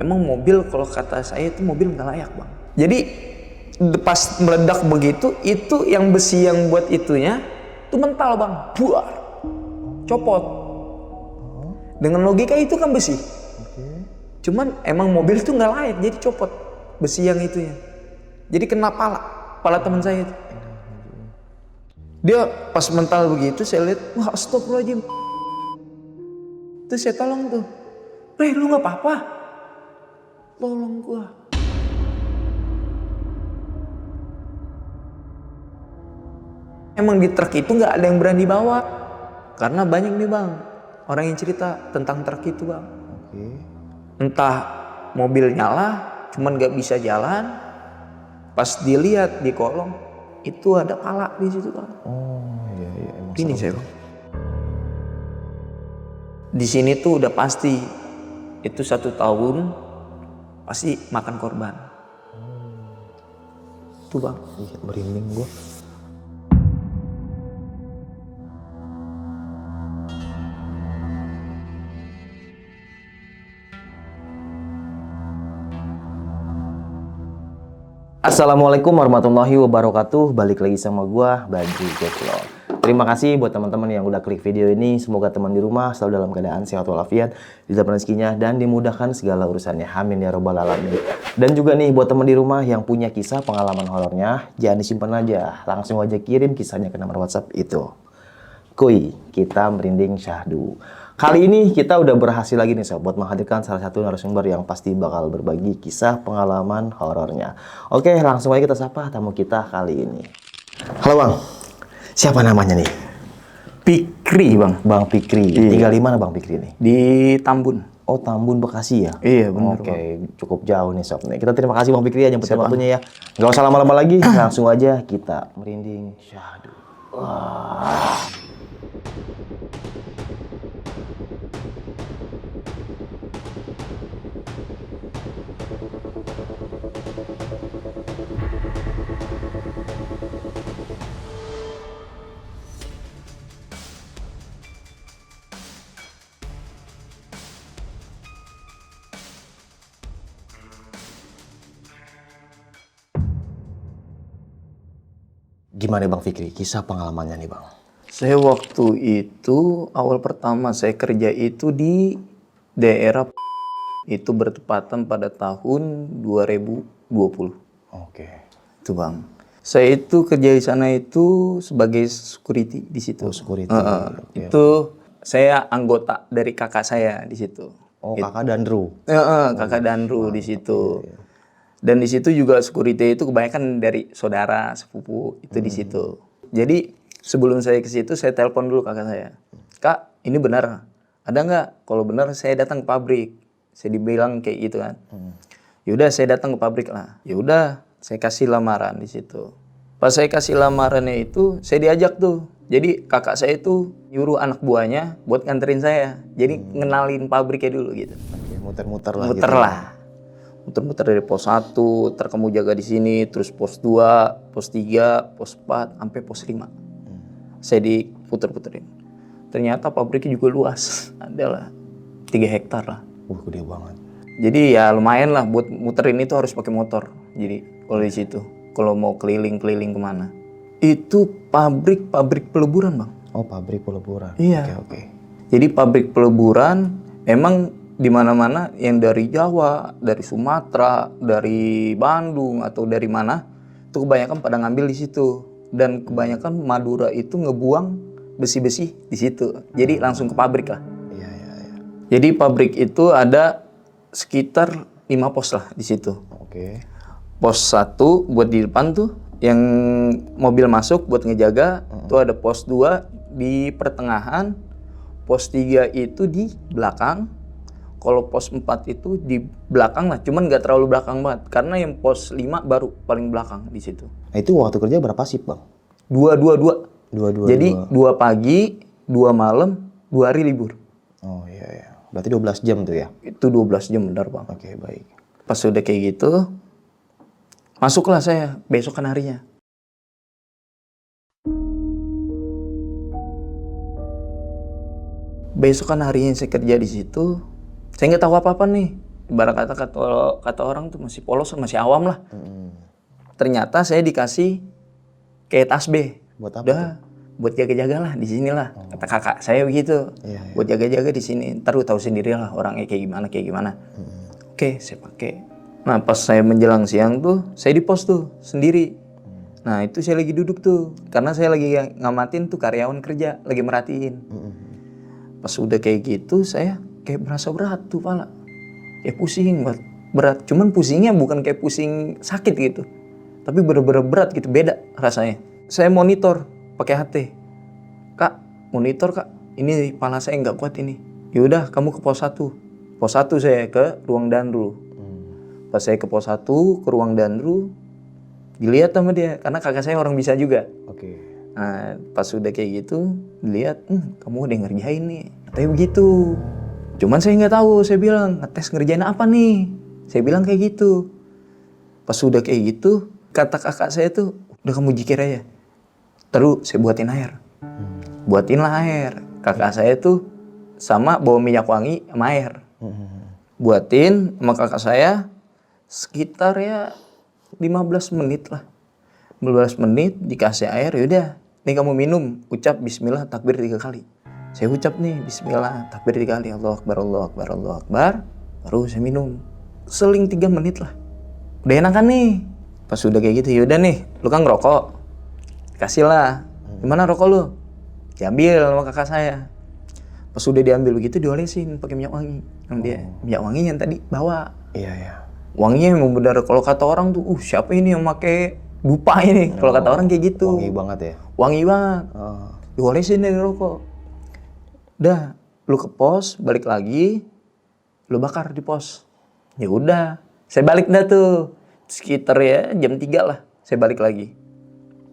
Emang mobil kalau kata saya itu mobil nggak layak bang. Jadi pas meledak begitu, itu yang besi yang buat itunya itu mental bang, buar, copot. Dengan logika itu kan besi. Cuman emang mobil itu nggak layak, jadi copot besi yang itunya. Jadi kena pala teman saya itu. Dia pas mental begitu saya lihat, wah astagfirullahaladzim. Terus saya tolong tuh, lu nggak apa-apa? Tolong gua. Emang di truk itu nggak ada yang berani bawa, karena banyak nih bang orang yang cerita tentang truk itu bang. Entah mobil nyala, cuman nggak bisa jalan. Pas dilihat di kolong itu ada pala di situ bang. Oh iya emang. Ini saya bang. Di sini tuh udah pasti itu 1 tahun pasti makan korban. Tuh bang. Iya, merinding gua. Assalamualaikum warahmatullahi wabarakatuh. Balik lagi sama gua, Badri Jetlo. Terima kasih buat teman-teman yang udah klik video ini. Semoga teman di rumah selalu dalam keadaan sehat walafiat, diberikan rezekinya dan dimudahkan segala urusannya. Amin ya robbal alamin. Dan juga nih buat teman di rumah yang punya kisah pengalaman horornya, jangan disimpan aja, langsung aja kirim kisahnya ke nomor WhatsApp itu. Kuy, kita merinding syahdu. Kali ini kita udah berhasil lagi nih sob buat menghadirkan salah satu narasumber yang pasti bakal berbagi kisah pengalaman horornya. Oke, langsung aja kita sapa tamu kita kali ini. Halo Bang, siapa namanya nih? Pikri bang. Bang Pikri. Iya. Tinggal di mana Bang Pikri nih? Di Tambun. Oh, Tambun Bekasi ya? Iya benar. Oke, cukup jauh nih sob nih. Kita terima kasih Bang Pikri ya nyempetin waktunya ya. Gak usah lama-lama lagi, langsung aja kita merinding syahdu. Wah. Gimana Bang Fikri, kisah pengalamannya nih Bang? Saya waktu itu awal pertama saya kerja itu di daerah itu bertepatan pada tahun 2020. Oke. Itu bang. Saya itu kerja di sana itu sebagai security di situ. Oh, security. Itu saya anggota dari kakak saya di situ. Oh, kakak Dandru. Kakak Dandru di situ. Dan di situ juga security itu kebanyakan dari saudara, sepupu itu di situ. Jadi sebelum saya ke situ saya telepon dulu kakak saya. Kak, ini benar? Ada nggak? Kalau benar saya datang ke pabrik. Saya dibilang kayak gitu kan. Yaudah saya datang ke pabrik lah. Yaudah saya kasih lamaran di situ. Pas saya kasih lamarannya itu saya diajak tuh. Jadi kakak saya itu nyuruh anak buahnya buat nganterin saya. Jadi ngenalin pabriknya dulu gitu. Oke, muter-muter lah. Muter gitu. lah. Muter-muter dari pos 1, ntar kamu jaga di sini, terus pos 2, pos 3, pos 4, sampai pos 5. Saya diputer-puterin. Ternyata pabriknya juga luas. Adalah 3 hektar lah. Gede banget. Jadi ya lumayan lah buat muterin itu harus pakai motor. Jadi kalau di situ, kalau mau keliling-keliling kemana. Itu pabrik peleburan bang. Oh, pabrik peleburan. Iya. Oke. Jadi pabrik peleburan emang di mana-mana yang dari Jawa, dari Sumatera, dari Bandung atau dari mana itu kebanyakan pada ngambil di situ. Dan kebanyakan Madura itu ngebuang besi-besi di situ. Jadi langsung ke pabrik lah. Iya. Jadi pabrik itu ada sekitar 5 pos lah di situ. Oke. Pos 1 buat di depan tuh yang mobil masuk buat ngejaga. Itu ada pos 2 di pertengahan. Pos 3 itu di belakang. Kalau pos 4 itu di belakang lah, cuman nggak terlalu belakang banget. Karena yang pos 5 baru paling belakang di situ. Nah, itu waktu kerja berapa shift, Bang? 2. Jadi 2 pagi, 2 malam, 2 hari libur. Oh iya. Berarti 12 jam tuh ya? Itu 12 jam benar bang. Oke, baik. Pas udah kayak gitu, masuklah saya besokan harinya. Besokan harinya saya kerja di situ. Saya nggak tahu apa-apa nih. ibarat kata orang tuh masih polos, masih awam lah. Ternyata saya dikasih kayak tasbih. Buat apa Udah, tuh? buat jaga-jaga lah di sini lah. Kata kakak saya begitu. Iya, iya. Buat jaga-jaga di sini. Ntar lu tahu sendiri lah orangnya kayak gimana. Oke, saya pakai. Nah, pas saya menjelang siang tuh, saya di pos tuh sendiri. Nah, itu saya lagi duduk tuh. Karena saya lagi ngamatin tuh karyawan kerja, lagi merhatiin. Pas udah kayak gitu, saya kayak merasa berat tuh pala. Kayak pusing berat. Cuman pusingnya bukan kayak pusing sakit gitu. Tapi bener-bener berat gitu, beda rasanya. Saya monitor pakai HT. Kak, monitor kak. Ini kepala saya nggak kuat ini. Yaudah, kamu ke pos 1. Pos 1 saya ke ruang danru. Pas saya ke pos 1, ke ruang danru, dilihat sama dia. Karena kakak saya orang bisa juga. Oke. Nah, pas udah kayak gitu, dilihat, kamu udah ngerjain nih. Katanya begitu. Cuman saya nggak tahu, saya bilang, ngetes ngerjain apa nih? Saya bilang kayak gitu. Pas udah kayak gitu, kata kakak saya tuh, udah kamu jikir aja. Terus saya buatin air. Buatinlah air. Kakak saya tuh sama bawa minyak wangi sama air. Buatin sama kakak saya sekitar ya 15 menit lah. 15 menit dikasih air, yaudah. Nih kamu minum, ucap bismillah takbir 3 kali. Saya ucap nih bismillah takbir 3 kali. Allahu Akbar, Allahu Akbar, Allahu Akbar. Baru saya minum. Seling 3 menit lah. Udah enakan nih. Pas udah kayak gitu, yaudah nih, lu kan ngerokok. Kasih lah. Gimana rokok lu? Diambil sama kakak saya. Pas udah diambil begitu, diolesin pakai minyak wangi. Yang dia minyak wangi yang tadi bawa. Iya, iya. Wanginya emang bener, kalau kata orang tuh, siapa ini yang pakai dupa ini? Kalau kata orang kayak gitu. Wangi banget ya? Wangi banget. Oh. Diolesin dari rokok. Udah, lu ke pos, balik lagi, lu bakar di pos. Ya udah, saya balik dah tuh. Sekitar ya jam 3 lah, saya balik lagi.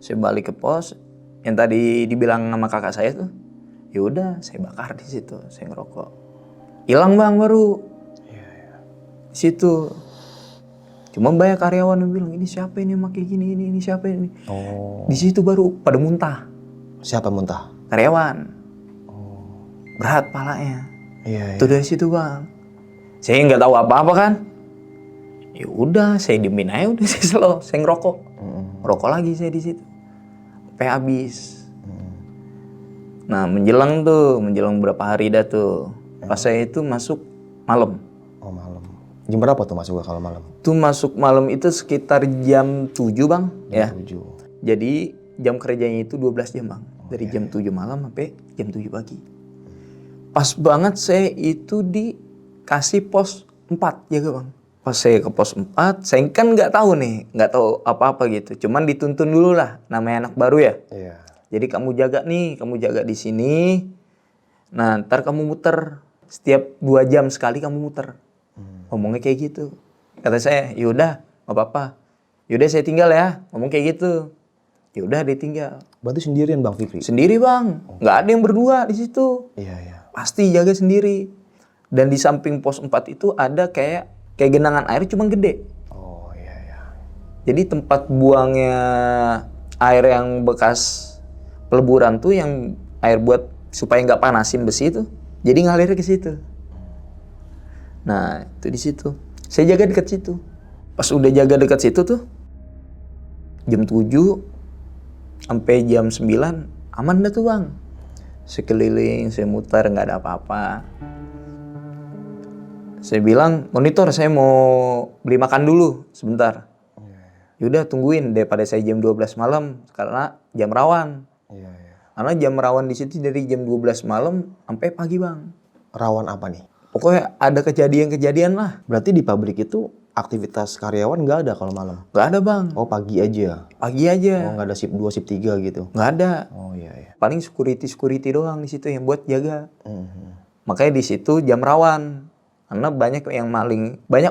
Saya balik ke pos, yang tadi dibilang sama kakak saya tuh, ya udah, saya bakar di situ, saya ngerokok. Hilang bang baru. Di situ. Cuma banyak karyawan yang bilang, ini siapa ini yang pakai gini, ini siapa ini. Oh. Di situ baru pada muntah. Siapa muntah? Karyawan. Berat palanya. Iya, Itu dari situ bang. Saya nggak tahu apa-apa kan. Ya udah, saya diemin aja udah saya slow, saya ngerokok. Ngerokok lagi saya di situ. Sampai habis. Nah, menjelang berapa hari dah tuh. Pas saya itu masuk malam. Oh, malam. Jam berapa tuh masuk kalau malam? Tuh masuk malam itu sekitar jam 7 bang. Ya. 7. Jadi jam kerjanya itu 12 jam bang. Dari jam 7 malam sampai jam 7 pagi. Pas banget saya itu dikasih pos 4 jaga bang. Pas saya ke pos 4, saya kan nggak tahu apa-apa gitu. Cuman dituntun dulu lah, namanya anak baru ya. Iya. Jadi kamu jaga di sini. Nah, ntar kamu muter. Setiap 2 jam sekali kamu muter. Ngomongnya kayak gitu. Kata saya, yaudah, nggak apa-apa. Yaudah saya tinggal ya, ngomong kayak gitu. Yaudah ditinggal. Berarti sendirian Bang Fikri? Sendiri bang, nggak ada yang berdua di situ. Iya, iya. Pasti jaga sendiri. Dan di samping pos 4 itu ada kayak genangan air cuma gede. Oh, iya, iya. Jadi tempat buangnya air yang bekas peleburan tuh, yang air buat supaya nggak panasin besi itu, jadi ngalir ke situ. Nah, itu di situ. Saya jaga dekat situ. Pas udah jaga dekat situ tuh, jam 7 sampai jam 9 aman dah tuh bang. Sekeliling, saya muter nggak ada apa-apa. Saya bilang, monitor saya mau beli makan dulu sebentar. Yaudah tungguin daripada saya jam 12 malam karena jam rawan. Iya, iya. Karena jam rawan di situ dari jam 12 malam sampai pagi bang. Rawan apa nih? Pokoknya ada kejadian-kejadian lah. Berarti di pabrik itu aktivitas karyawan nggak ada kalau malam? Nggak ada bang. Oh, pagi aja? Pagi aja. Oh, nggak ada shift 2, shift 3 gitu? Nggak ada. Oh, iya, iya. Paling security doang di situ yang buat jaga. Makanya di situ jam rawan. Karena banyak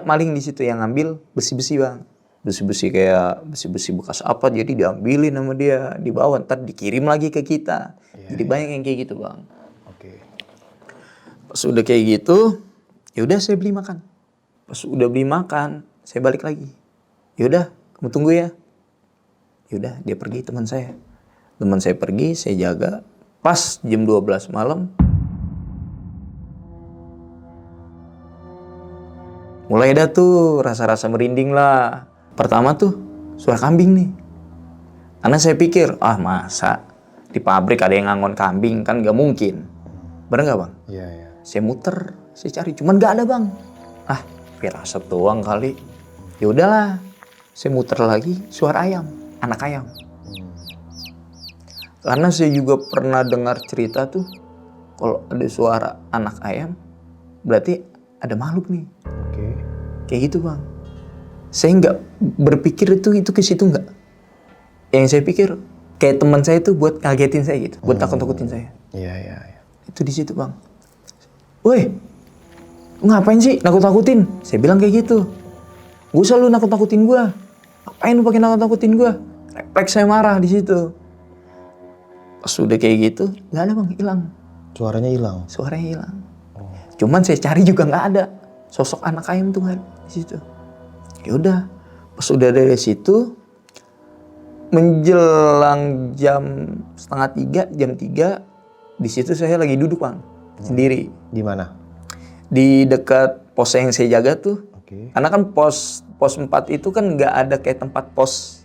maling di situ yang ngambil besi-besi bang. Besi-besi kayak besi-besi bekas apa, jadi diambilin sama dia, dibawa, ntar dikirim lagi ke kita. Jadi banyak yang kayak gitu bang. Oke. Pas udah kayak gitu, yaudah saya beli makan. Pas udah beli makan, saya balik lagi. Yaudah, kamu tunggu ya. Yaudah, dia pergi teman saya. Teman saya pergi, saya jaga. Pas jam 12 malam, Mulai dah tuh rasa-rasa merinding lah. Pertama tuh suara kambing nih. Karena saya pikir, masa di pabrik ada yang ngangon kambing, kan gak mungkin. Bener gak bang? Iya, iya. Saya muter, saya cari, cuman gak ada bang. Firasat doang kali. Ya udahlah, saya muter lagi, suara ayam, anak ayam. Karena saya juga pernah dengar cerita tuh, kalau ada suara anak ayam, berarti ada makhluk nih. Oke. Kayak gitu bang. Saya nggak berpikir itu ke situ nggak. Yang saya pikir kayak teman saya tuh buat ngagetin saya gitu, buat takut-takutin saya. Iya, iya, iya. Itu di situ bang. Woi, ngapain sih nakut-nakutin? Saya bilang kayak gitu. Gak usah lu nakut-nakutin gua. Ngapain lu pakai nakut-nakutin gua? Refleks saya marah di situ. Pas udah kayak gitu, nggak ada bang, hilang. Suaranya hilang. Suaranya hilang. Cuman saya cari juga nggak ada. Sosok anak ayam tuh nggak ada di situ. Ya udah, pas udah dari situ, menjelang jam 2:30, jam 3, di situ saya lagi duduk bang, sendiri. Di mana? Di dekat pos yang saya jaga tuh. Oke. Karena kan pos 4 itu kan nggak ada kayak tempat pos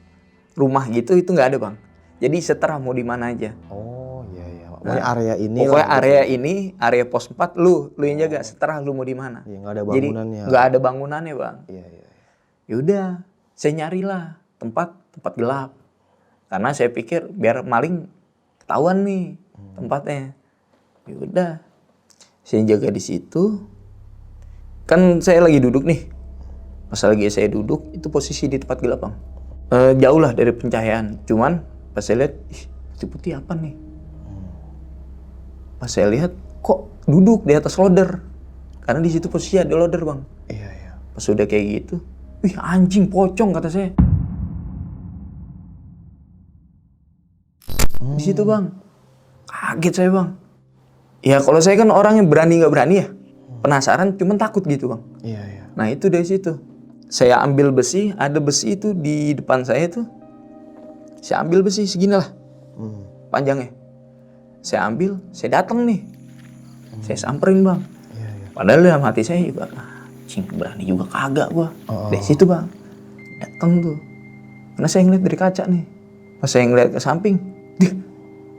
rumah gitu, itu nggak ada bang. Jadi seterah mau di mana aja. Oh, iya, iya. Pokoknya area ini Pokoknya lah. area ini, area pos 4, lu yang jaga, seterah lu mau di mana. Iya, nggak ada Jadi bangunannya. nggak ada bangunannya bang. Iya, iya. Yaudah, saya nyarilah tempat gelap. Karena saya pikir biar maling ketahuan nih tempatnya. Yaudah, saya jaga di situ. Kan saya lagi duduk nih. Pas lagi saya duduk, itu posisi di tempat gelap bang. Jauh lah dari pencahayaan. Cuman pas saya lihat, putih-putih apa nih? Pas saya lihat, kok duduk di atas loader. Karena di situ posisi ada loader bang. Iya, iya. Pas udah kayak gitu, wih anjing pocong kata saya. Di situ bang, kaget saya bang. Ya kalau saya kan orang yang berani nggak berani ya, penasaran cuman takut gitu bang. Iya, iya. Nah itu dari situ, saya ambil besi, ada besi itu di depan saya tuh. Saya ambil besi segini lah, panjangnya. Saya ambil, saya datang nih, saya samperin bang. Iya, iya. Padahal dalam hati saya juga, anjing berani juga kagak gua. Dari situ bang, datang tuh. Karena saya ngeliat dari kaca nih, pas saya ngeliat ke samping,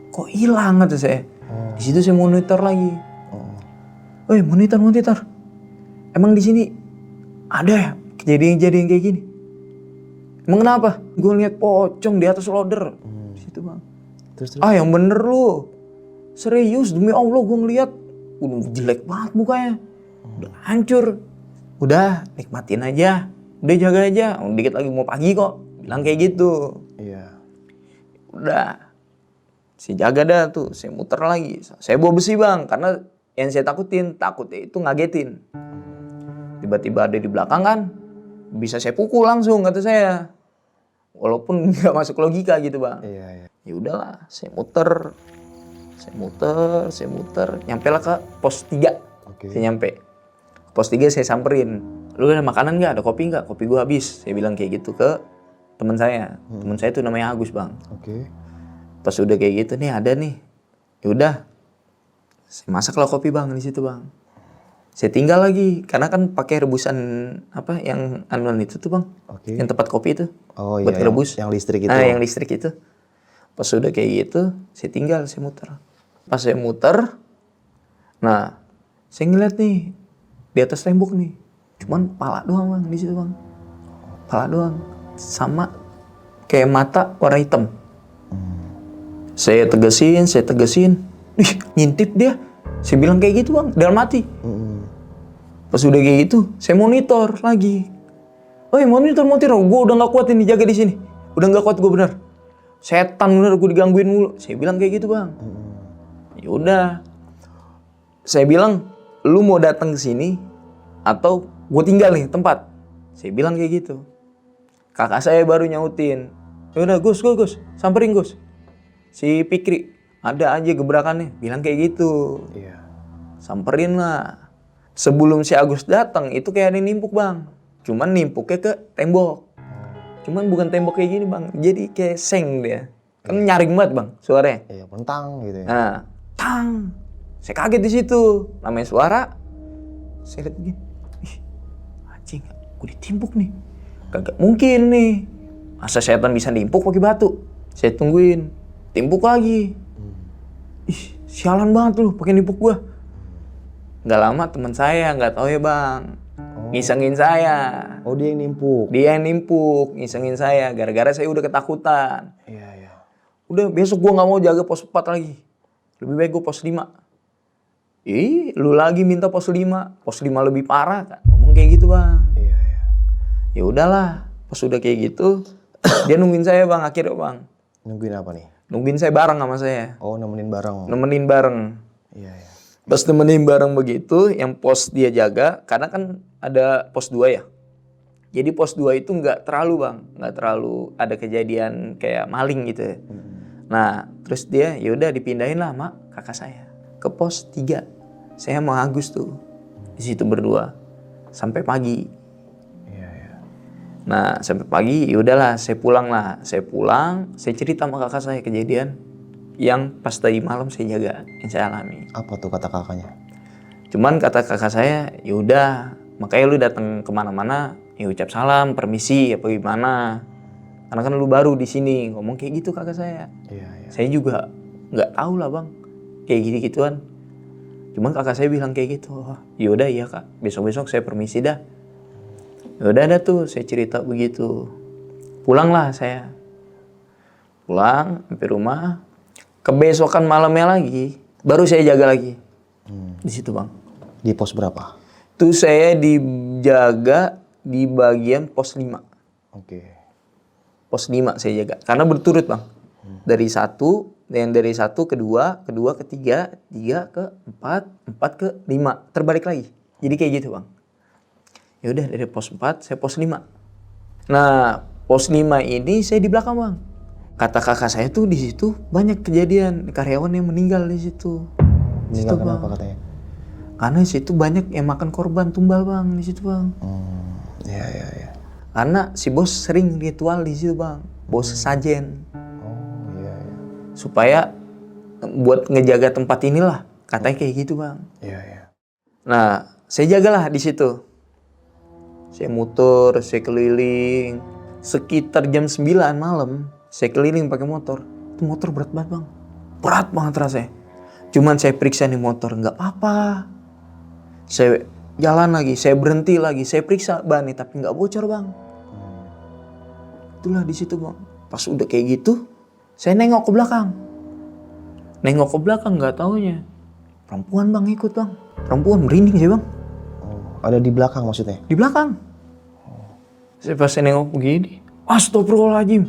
kok hilang kata saya. Di situ saya monitor lagi. Woi monitor. Emang di sini ada ya kejadian kayak gini? Emang kenapa? Gue lihat pocong di atas loader. Di situ bang. Terus. Yang bener lu. Serius demi Allah gue ngeliat. Udah jelek banget mukanya. Udah hancur. Udah nikmatin aja. Udah jaga aja. Dikit lagi mau pagi kok. Bilang kayak gitu. Iya. Udah. Saya jaga dah tuh. Saya muter lagi. Saya bawa besi bang. Karena yang saya takutnya itu ngagetin. Tiba-tiba ada di belakang kan. Bisa saya pukul langsung kata saya. Walaupun nggak masuk logika gitu bang. Iya, iya. Ya udahlah, saya muter. Nyampe lah ke pos 3. Oke. Saya nyampe. Pos 3 saya samperin. Lu ada makanan nggak? Ada kopi nggak? Kopi gua habis. Saya bilang kayak gitu ke teman saya. Teman saya tuh namanya Agus bang. Oke. Pas udah kayak gitu nih ada nih. Ya udah. Saya masaklah kopi bang di situ bang. Saya tinggal lagi karena kan pakai rebusan apa yang anuan itu tuh bang. Oke. Yang tempat kopi itu. Oh buat iya. rebus. Yang listrik itu. Nah, yang listrik itu. Pas udah kayak gitu, saya tinggal, saya muter. Pas saya muter, nah, saya ngeliat nih di atas tembok nih. Cuman pala doang bang di situ bang. Pala doang. Sama kayak mata warna hitam. Saya tegesin. Ih, ngintip dia. Saya bilang kayak gitu bang, dalam hati. Pas udah kayak gitu, saya monitor lagi. Woi monitor, gue udah nggak kuat ini jaga di sini. Udah nggak kuat gue bener. Setan bener, gue digangguin mulu. Saya bilang kayak gitu bang. Ya udah. Saya bilang, lu mau datang ke sini atau gue tinggal nih tempat. Saya bilang kayak gitu. Kakak saya baru nyautin. Ya udah Gus, samperin Gus. Si Pikri ada aja gebrakannya. Bilang kayak gitu. Iya. Samperin lah. Sebelum si Agus datang itu kayak ada nimpuk bang. Cuman nimpuknya ke tembok. Cuman bukan tembok kayak gini bang. Jadi kayak seng dia. Kan nyaring banget bang suaranya. Iya, pentang gitu ya. Nah, tang. Saya kaget di situ. Namanya suara. Saya lihat begini. Ih, Cing, gue ditimpuk nih. Kagak mungkin nih. Masa setan bisa nimpuk pakai batu? Saya tungguin. Timpuk lagi. Ih, sialan banget lu pakai nimpuk gua. Nggak lama teman saya, nggak tahu ya bang, ngisengin saya. Oh, dia yang nimpuk. Dia yang nimpuk, ngisengin saya. Gara-gara saya udah ketakutan. Iya, iya. Udah besok gua nggak mau jaga pos 4 lagi. Lebih baik gua pos 5. Ih, lu lagi minta pos 5. Pos 5 lebih parah kan. Ngomong kayak gitu bang. Iya, iya. Ya udahlah, pas udah kayak gitu, dia nungguin saya bang, akhirnya bang. Nungguin apa nih? Nungguin saya bareng sama saya. Oh, nemenin bareng. Nemenin bareng. Iya, iya. Pas nemenin bareng begitu, yang pos dia jaga, karena kan ada pos 2 ya. Jadi pos 2 itu nggak terlalu bang, nggak terlalu ada kejadian kayak maling gitu ya. Nah, terus dia yaudah dipindahin lah sama kakak saya ke pos 3. Saya sama Agus tuh di situ berdua sampai pagi. Iya, iya. Nah, sampai pagi yaudahlah saya pulang lah. Saya pulang, saya cerita sama kakak saya kejadian yang pas tadi malam saya jaga, yang saya alami. Apa tuh kata kakaknya? Cuman kata kakak saya, yaudah makanya lu datang kemana-mana ya ucap salam, permisi apa gimana. Karena kan lu baru di sini, ngomong kayak gitu kakak saya. Iya, iya. Saya juga nggak tahu lah bang, kayak gitu-gituan. Cuman kakak saya bilang kayak gitu, oh, yaudah iya kak, besok-besok saya permisi dah. Yaudah dah tuh, saya cerita begitu. Pulanglah saya. Pulang, sampai rumah. Kebesokan malamnya lagi, baru saya jaga lagi. Di situ bang. Di pos berapa? Tuh saya dijaga di bagian pos 5. Oke. Pos 5 saya jaga. Karena berturut bang. Dari 1, yang dari 1 ke 2, kedua ke 3, 3 ke 4, 4 ke 5. Terbalik lagi. Jadi kayak gitu bang. Ya udah dari pos 4 saya pos 5. Nah, pos 5 ini saya di belakang bang. Kata kakak saya tuh di situ banyak kejadian karyawan yang meninggal di situ. Meninggal kenapa katanya? Karena di situ banyak yang makan korban tumbal bang di situ bang. Iya, iya, iya. Karena si bos sering ritual di situ bang, bos sesajen. Oh, iya, iya. Supaya buat ngejaga tempat inilah, katanya kayak gitu bang. Iya, iya. Nah, saya jagalah di situ. Saya muter, saya keliling. Sekitar jam 9 malam, saya keliling pakai motor. Itu motor berat banget bang, berat banget rasanya. Cuman saya periksa nih motor, nggak apa-apa. Saya jalan lagi, saya berhenti lagi, saya periksa ban nih, tapi nggak bocor bang. Itulah di situ bang. Pas udah kayak gitu, saya nengok ke belakang. Nengok ke belakang nggak taunya perempuan bang ikut bang. Perempuan merinding sih bang. Oh, ada di belakang maksudnya? Di belakang. Saya pas nengok begini, astagfirullahaladzim.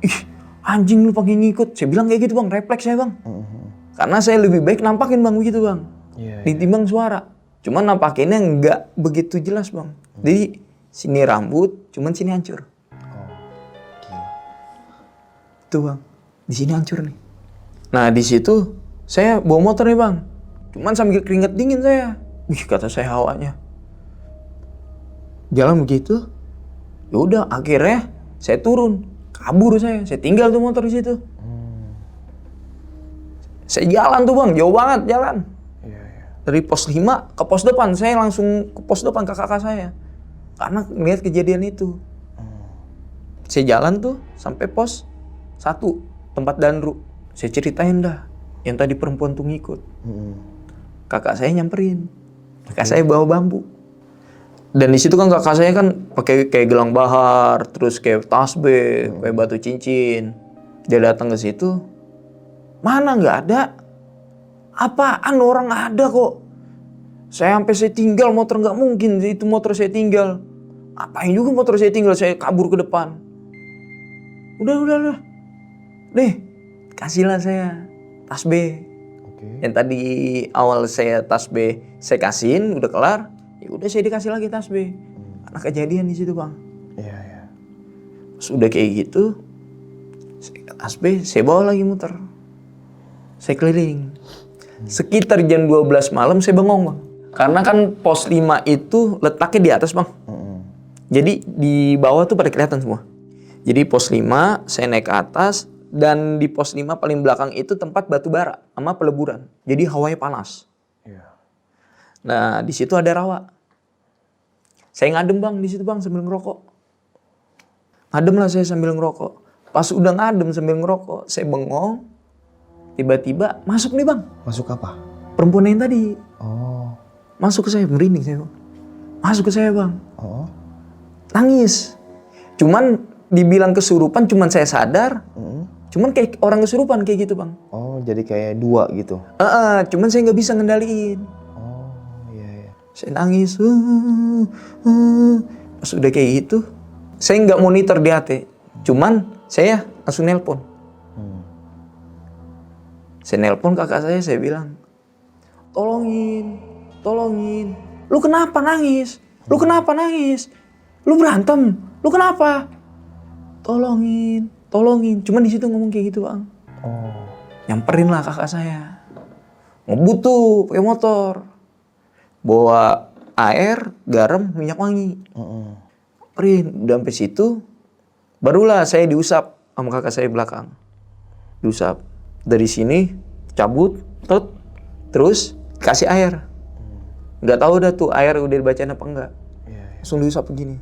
Ih, anjing lu pakai ngikut. Saya bilang kayak gitu bang, refleks saya bang. Karena saya lebih baik nampakin bang begitu bang. Iya, Ditimbang suara. Cuman nampakinnya nggak begitu jelas bang. Jadi sini rambut, cuman sini hancur. Oh, gila. Tuh bang, di sini hancur nih. Nah di situ saya bawa motor nih bang. Cuman sambil keringet dingin saya. Wih kata saya hawanya. Jalan begitu. Ya udah akhirnya saya turun. Kabur saya tinggal tuh motor di situ. Saya jalan tuh bang, jauh banget jalan. Iya, iya. Dari pos 5 ke pos depan, saya langsung ke pos depan ke kakak saya. Karena ngeliat kejadian itu. Saya jalan tuh sampai pos 1, tempat Danru. Saya ceritain dah, yang tadi perempuan tuh ngikut. Kakak saya nyamperin. Kakak saya bawa bambu. Dan di situ kan kakak saya kan pakai kayak gelang bahar, terus kayak tasbih, kayak batu cincin. Dia datang ke situ, mana nggak ada? Apaan orang ada kok? Saya tinggal motor nggak mungkin itu motor saya tinggal. Apain juga motor saya tinggal, saya kabur ke depan. Udah. Nih, kasihlah saya tasbih. Oke. Yang tadi awal saya tasbih saya kasihin, udah kelar. Ya udah saya dikasih lagi tasbih. Karena kejadian di situ bang. Iya, iya. Pas udah kayak gitu, tasbih saya bawa lagi muter. Saya keliling. Sekitar jam 12 malam saya bengong bang. Karena kan pos 5 itu letaknya di atas bang. Jadi di bawah tuh pada kelihatan semua. Jadi pos 5 saya naik ke atas. Dan di pos 5 paling belakang itu tempat batu bara sama peleburan. Jadi hawanya panas. Iya. Nah di situ ada rawa. Saya ngadem bang di situ bang sambil ngerokok. Ngadem lah saya sambil ngerokok. Pas udah ngadem sambil ngerokok, saya bengong. Tiba-tiba masuk nih bang. Masuk apa? Perempuan yang tadi. Oh. Masuk ke saya, merinding saya bang. Masuk ke saya bang. Oh. Nangis. Cuman dibilang kesurupan, cuman saya sadar. Cuman kayak orang kesurupan kayak gitu bang. Oh, jadi kayak dua gitu. Cuman saya nggak bisa ngendaliin. Oh, iya iya. Saya nangis. Pas udah kayak gitu, saya nggak monitor di hati. Cuman saya langsung nelpon. Saya nelpon kakak saya bilang, tolongin. Lu kenapa nangis? Lu berantem? Lu kenapa? Tolongin. Cuman di situ ngomong kayak gitu bang. Oh. Nyamperin lah kakak saya. Ngebut tuh pakai motor. Bawa air, garam, minyak wangi. Nyamperin. Udah sampai situ, barulah saya diusap sama kakak saya belakang. Diusap. Dari sini, cabut, terus kasih air. Nggak tahu dah tuh air udah dibacain apa enggak. Langsung diusap begini.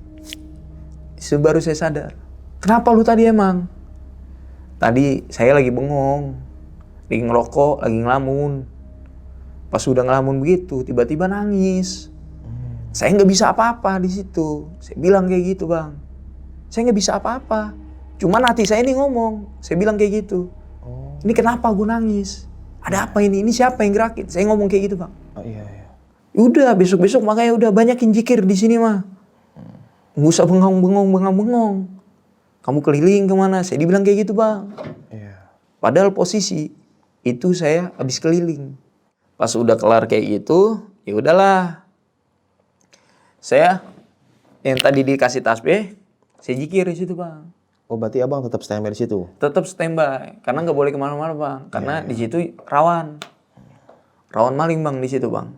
Baru saya sadar. Kenapa lu tadi emang? Tadi saya lagi bengong. Lagi ngerokok, lagi ngelamun. Pas udah ngelamun begitu, tiba-tiba nangis. Saya nggak bisa apa-apa di situ. Saya bilang kayak gitu bang. Saya nggak bisa apa-apa. Cuman hati saya ini ngomong. Saya bilang kayak gitu. Ini kenapa gue nangis? Ada apa ini? Ini siapa yang gerakin? Saya ngomong kayak gitu bang. Oh iya iya. Udah besok makanya udah banyakin zikir di sini mah. Nggak usah bengong. Kamu keliling kemana? Saya dibilang kayak gitu bang. Iya. Padahal posisi itu saya habis keliling. Pas udah kelar kayak gitu, ya udahlah. Saya yang tadi dikasih tasbih, saya zikir di situ bang. Oh berarti abang tetap standby di situ? Tetap standby, karena nggak boleh kemana-mana bang. Karena di situ rawan maling bang di situ bang.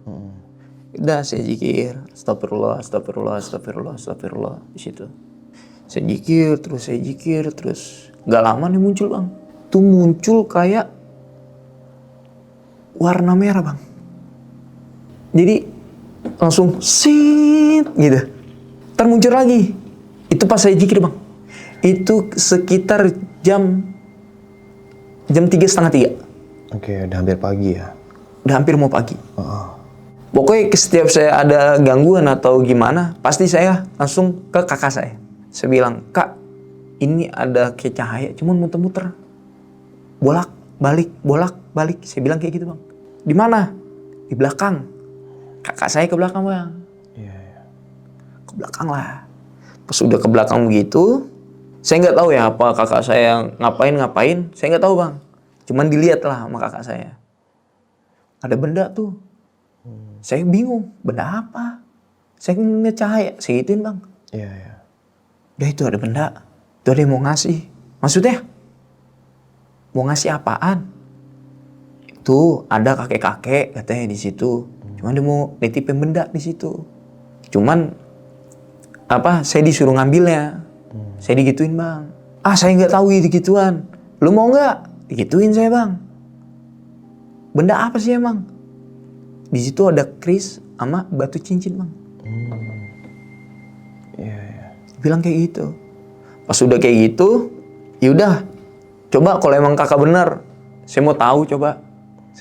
Udah saya zikir, astagfirullah di situ. Saya zikir terus. Nggak lama nih muncul bang. Tuh muncul kayak warna merah bang. Jadi langsung sit gitu. Ntar muncul lagi. Itu pas saya zikir bang. Itu sekitar jam 3:30. Oke, udah hampir pagi ya? Udah hampir mau pagi. Pokoknya setiap saya ada gangguan atau gimana, pasti saya langsung ke kakak saya. Saya bilang, Kak, ini ada kayak cahaya, cuman muter-muter. Bolak balik. Saya bilang kayak gitu bang. Di mana? Di belakang. Kakak saya ke belakang bang. Iya. Ke belakang lah. Pas udah ke belakang begitu, saya nggak tahu ya apa kakak saya ngapain, saya nggak tahu bang. Cuman dilihat lah sama kakak saya. Ada benda tuh. Saya bingung, benda apa? Saya ngeliat cahaya, saya gituin bang. Iya. Udah itu ada benda, itu ada yang mau ngasih. Maksudnya? Mau ngasih apaan? Itu ada kakek-kakek katanya di situ. Cuman dia mau nitipin benda di situ. Cuman saya disuruh ngambilnya. Saya digituin bang. Saya nggak tahu gitu-gituan. Lu mau nggak? Digituin saya bang. Benda apa sih emang? Di situ ada kris sama batu cincin bang. Iya. Bilang kayak gitu. Pas udah kayak gitu, yaudah. Coba kalau emang kakak benar, saya mau tahu coba.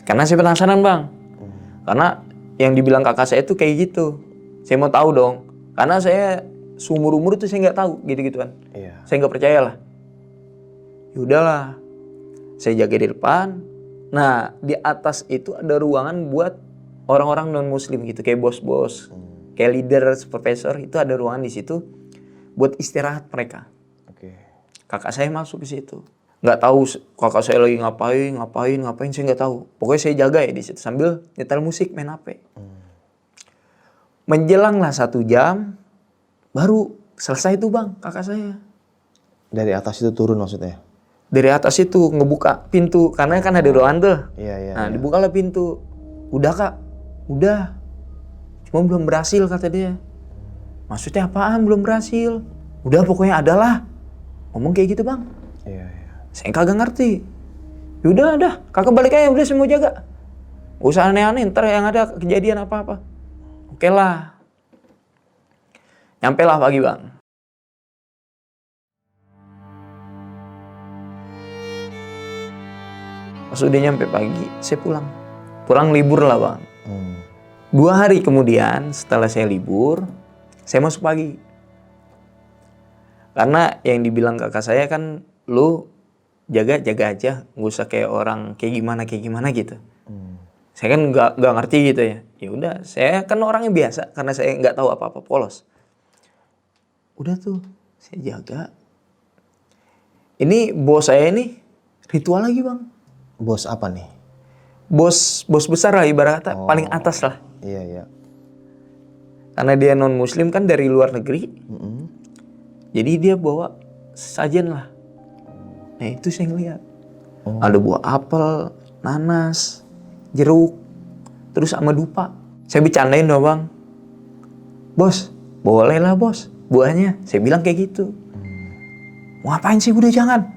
Karena saya penasaran bang. Karena yang dibilang kakak saya itu kayak gitu. Saya mau tahu dong. Karena saya seumur-umur itu saya nggak tahu gitu-gituan. Iya. Saya nggak percaya lah. Yaudahlah. Saya jaga di depan. Nah, di atas itu ada ruangan buat orang-orang non-muslim gitu. Kayak bos-bos. Kayak leader, profesor. Itu ada ruangan di situ buat istirahat mereka. Oke. Kakak saya masuk ke situ. Nggak tahu kakak saya lagi ngapain. Saya nggak tahu. Pokoknya saya jaga ya di situ. Sambil nyetel musik, main HP. Menjelanglah 1 jam. Baru selesai itu bang, kakak saya. Dari atas itu turun maksudnya? Dari atas itu ngebuka pintu. Karena kan ada ruangan tuh. Iya. Nah dibukalah pintu. Udah kak, udah. Cuma belum berhasil kata dia. Maksudnya apaan belum berhasil? Udah pokoknya adalah. Ngomong kayak gitu bang. Iya. Saya kagak ngerti. Yaudah, kakak balik aja, udah saya mau jaga. Gak usah aneh-aneh, ntar yang ada kejadian apa-apa. Oke lah. Nyampe lah pagi bang. Pas udah nyampe pagi, saya pulang. Pulang libur lah bang. 2 hari kemudian setelah saya libur, saya masuk pagi. Karena yang dibilang kakak saya kan, lu jaga-jaga aja, nggak usah kayak orang kayak gimana gitu. Saya kan nggak ngerti gitu ya. Ya udah, saya kan orangnya biasa karena saya nggak tahu apa-apa, polos. Udah tuh, saya jaga. Ini bos saya ini ritual lagi bang. Bos apa nih? Bos besar lah ibarat kata, paling atas lah. Iya. Karena dia non muslim kan dari luar negeri. Jadi dia bawa sajian lah. Nah itu saya ngeliat. Ada buah apel, nanas, jeruk, terus sama dupa. Saya bercandain dong bang. Bos, boleh lah bos buahnya. Saya bilang kayak gitu. Mau ngapain sih, udah jangan.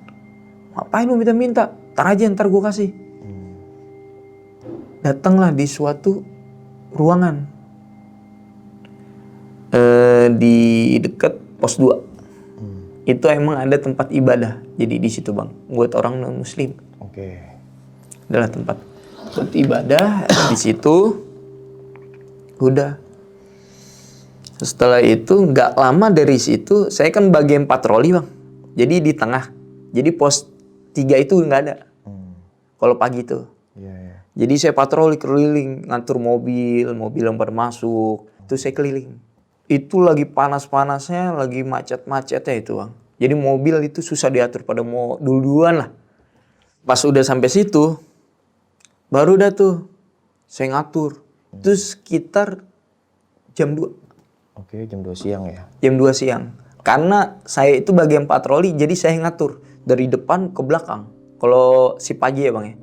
Ngapain lu minta-minta? Ntar aja, ntar gue kasih. Datanglah di suatu ruangan. Di dekat pos 2. Itu emang ada tempat ibadah. Jadi di situ bang, buat orang non muslim. Oke. Adalah tempat buat ibadah di situ. Udah. Setelah itu nggak lama dari situ, saya kan bagian patroli bang. Jadi di tengah. Jadi pos 3 itu nggak ada. Kalau pagi tuh. Iya. Jadi saya patroli keliling, ngatur mobil yang pada masuk. Itu saya keliling. Itu lagi panas-panasnya, lagi macet-macetnya itu bang. Jadi mobil itu susah diatur, pada mau duluan lah. Pas udah sampai situ, baru dah tuh saya ngatur. Itu sekitar jam 2. Oke, jam 2 siang ya? Jam 2 siang. Karena saya itu bagian patroli, jadi saya ngatur dari depan ke belakang. Kalau si pagi ya bang ya.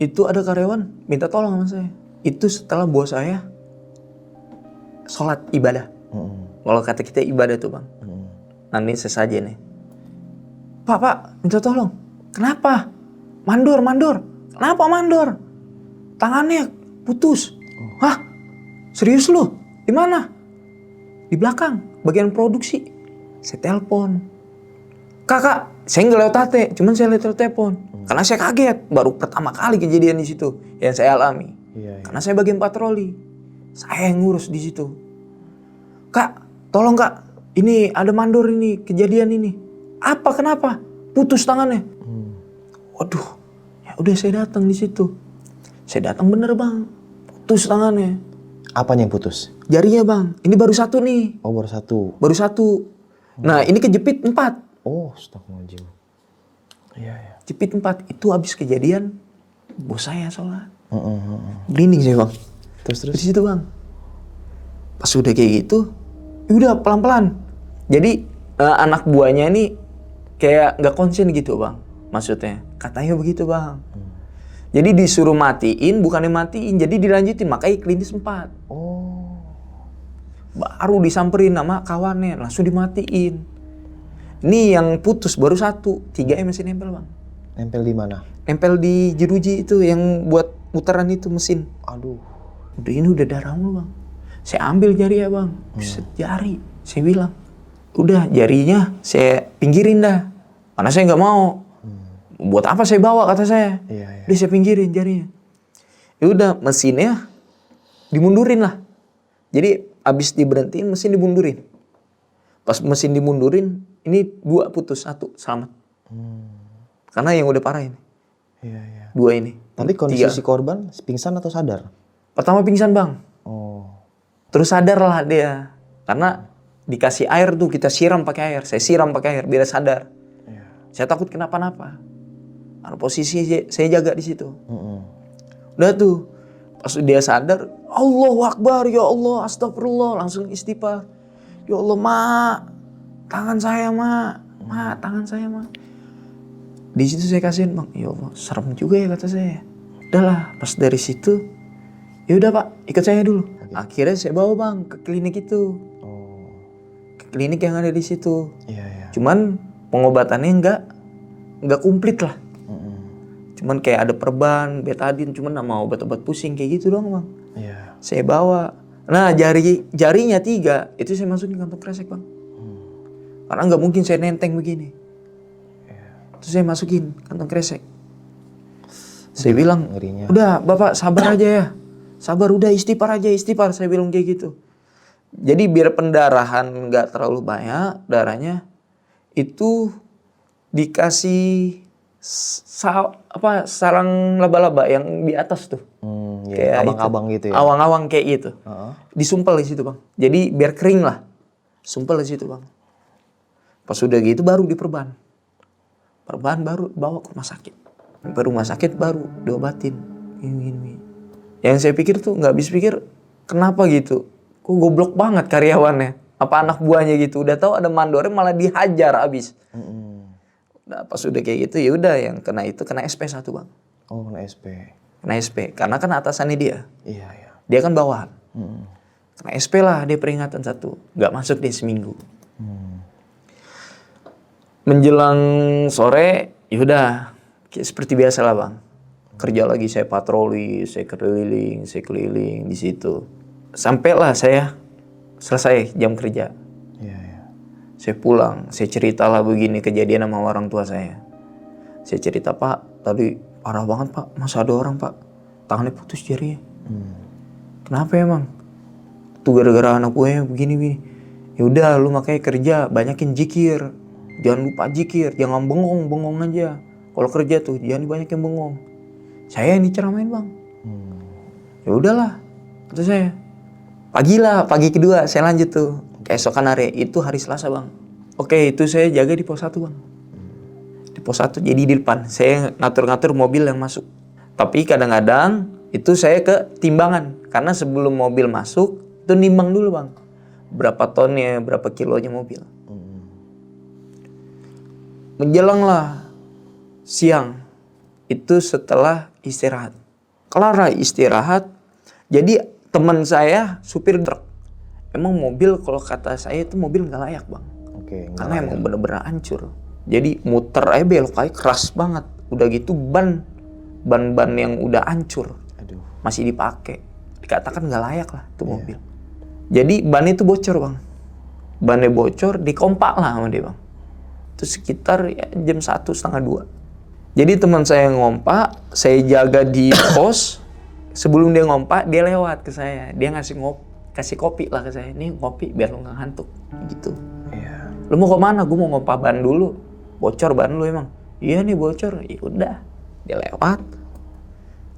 Itu ada karyawan minta tolong sama saya. Itu setelah bos saya sholat ibadah. Kalau kata kita ibadah tuh bang. Nanti sesajen nih. Pak, minta tolong. Kenapa? Mandor. Kenapa mandor? Tangannya putus. Hah? Serius lu? Di mana? Di belakang, bagian produksi. Saya telepon. Kakak, saya nggak lewat HT, cuman saya lewat telepon. Karena saya kaget, baru pertama kali kejadian di situ yang saya alami. Iya. Karena saya bagian patroli, saya yang ngurus di situ. Kak, tolong kak, ini ada mandor ini, kejadian ini. Apa? Kenapa? Putus tangannya. Waduh, ya udah saya datang di situ. Saya datang bener bang, putus tangannya. Apanya yang putus? Jarinya bang, ini baru 1 nih. Oh, baru 1. Baru 1. Nah ini kejepit 4. Oh, astagfirullahaladzim. Iya. Jepit 4, itu habis kejadian bos saya sholat. Merinding saya bang. Terus? Di situ bang. Pas udah kayak gitu, ya udah pelan-pelan. Jadi anak buahnya ini kayak nggak konsen gitu bang. Maksudnya, katanya begitu bang. Jadi disuruh matiin, bukannya matiin, jadi dilanjutin. Makanya klinis 4. Oh. Baru disamperin sama kawannya, langsung dimatiin. Ini yang putus baru 1, 3 masih nempel bang. Nempel di mana? Nempel di jeruji itu yang buat putaran itu mesin. Aduh. Ini udah darah mulu bang. Saya ambil jari ya bang. Buset, jari. Saya bilang, udah jarinya saya pinggirin dah. Karena saya nggak mau. Buat apa saya bawa kata saya. Iya. Udah saya pinggirin jarinya. Ya udah mesinnya dimundurin lah. Jadi abis diberhentiin mesin dimundurin. Pas mesin dimundurin, ini 2 putus, 1 selamat. Karena yang udah parah ini. Iya. 2 ini. Tapi kondisi 3. si korban pingsan atau sadar? Pertama pingsan bang. Oh. Terus sadar lah dia. Karena dikasih air tuh, kita siram pakai air. Saya siram pakai air biar sadar. Iya. Saya takut kenapa-napa. Karena posisi saya jaga di situ. Udah tuh. Pas dia sadar, Allahu Akbar, ya Allah, astagfirullah, langsung istighfar. Ya Allah, mak, tangan saya, mak, tangan saya, mak. Di situ saya kasihin, bang, ya Allah, serem juga ya kata saya. Udahlah, pas dari situ, ya udah pak, ikut saya dulu. Akhirnya saya bawa bang ke klinik itu, ke klinik yang ada di situ. Iya. Cuman pengobatannya nggak komplit lah. Cuman kayak ada perban, betadin, cuman sama obat-obat pusing kayak gitu doang bang. Iya. Saya bawa, Nah jarinya 3 itu saya masukin kantong kresek bang. Karena nggak mungkin saya nenteng begini. Terus saya masukin kantong kresek. Saya bilang, ngerinya. udah bapak sabar aja ya. Sabar udah istighfar aja istighfar. Saya bilang kayak gitu. Jadi biar pendarahan nggak terlalu banyak darahnya itu dikasih sarang laba-laba yang di atas tuh. Kayak abang-abang gitu ya. Awang-awang kayak gitu. Disumpel di situ bang. Jadi biar kering lah. Sumpel di situ bang. Pas sudah gitu baru diperban. Perban baru bawa ke rumah sakit. Ke rumah sakit baru diobatin. Gini. Yang saya pikir tuh nggak habis pikir kenapa gitu. Kok goblok banget karyawannya. Apa anak buahnya gitu. Udah tahu ada mandornya malah dihajar abis. Nah, pas udah kayak gitu ya udah yang kena itu kena SP 1 bang. Oh kena SP. Kena SP karena kan atasannya dia. Iya. Dia kan bawahan. Kena SP lah dia peringatan 1. Nggak masuk dia seminggu. Menjelang sore yaudah seperti biasa lah bang. Kerja lagi saya patroli, saya keliling di situ. Sampailah saya selesai jam kerja. Iya. Saya pulang, saya ceritalah begini kejadian sama orang tua saya. Saya cerita, Pak, tadi parah banget Pak, masa ada orang Pak, tangannya putus jarinya. Kenapa emang? Tuh gara-gara anak gue begini. Ya udah lu makanya kerja, banyakin zikir. Jangan lupa zikir, jangan bengong aja. Kalau kerja tuh jangan banyakin bengong. Saya yang diceramain bang. Ya udahlah, kata saya. Pagi kedua saya lanjut tuh. Keesokan hari itu hari Selasa bang. Oke itu saya jaga di pos 1 bang. Di pos 1 jadi di depan. Saya ngatur-ngatur mobil yang masuk. Tapi kadang-kadang itu saya ke timbangan. Karena sebelum mobil masuk itu nimbang dulu bang. Berapa tonnya, berapa kilonya mobil. Menjelanglah siang. Itu setelah istirahat. Kelar istirahat. Jadi teman saya supir truk. Emang mobil kalau kata saya itu mobil nggak layak bang. Karena emang bener-bener hancur. Jadi muter aja belok aja keras banget. Udah gitu ban yang udah hancur. Masih dipakai. Dikatakan nggak layak lah tuh mobil. Jadi ban itu bocor bang. Bannya bocor dikompak lah sama dia bang. Itu sekitar ya, jam 1:30. Jadi teman saya ngompak, saya jaga di pos. Sebelum dia ngompak, dia lewat ke saya. Dia kasih kopi lah ke saya. Ini kopi biar lu nggak ngantuk, gitu. Iya. Lu mau kemana? Gue mau ngompak ban dulu. Bocor ban lu emang? Iya nih bocor. Ya udah, dia lewat.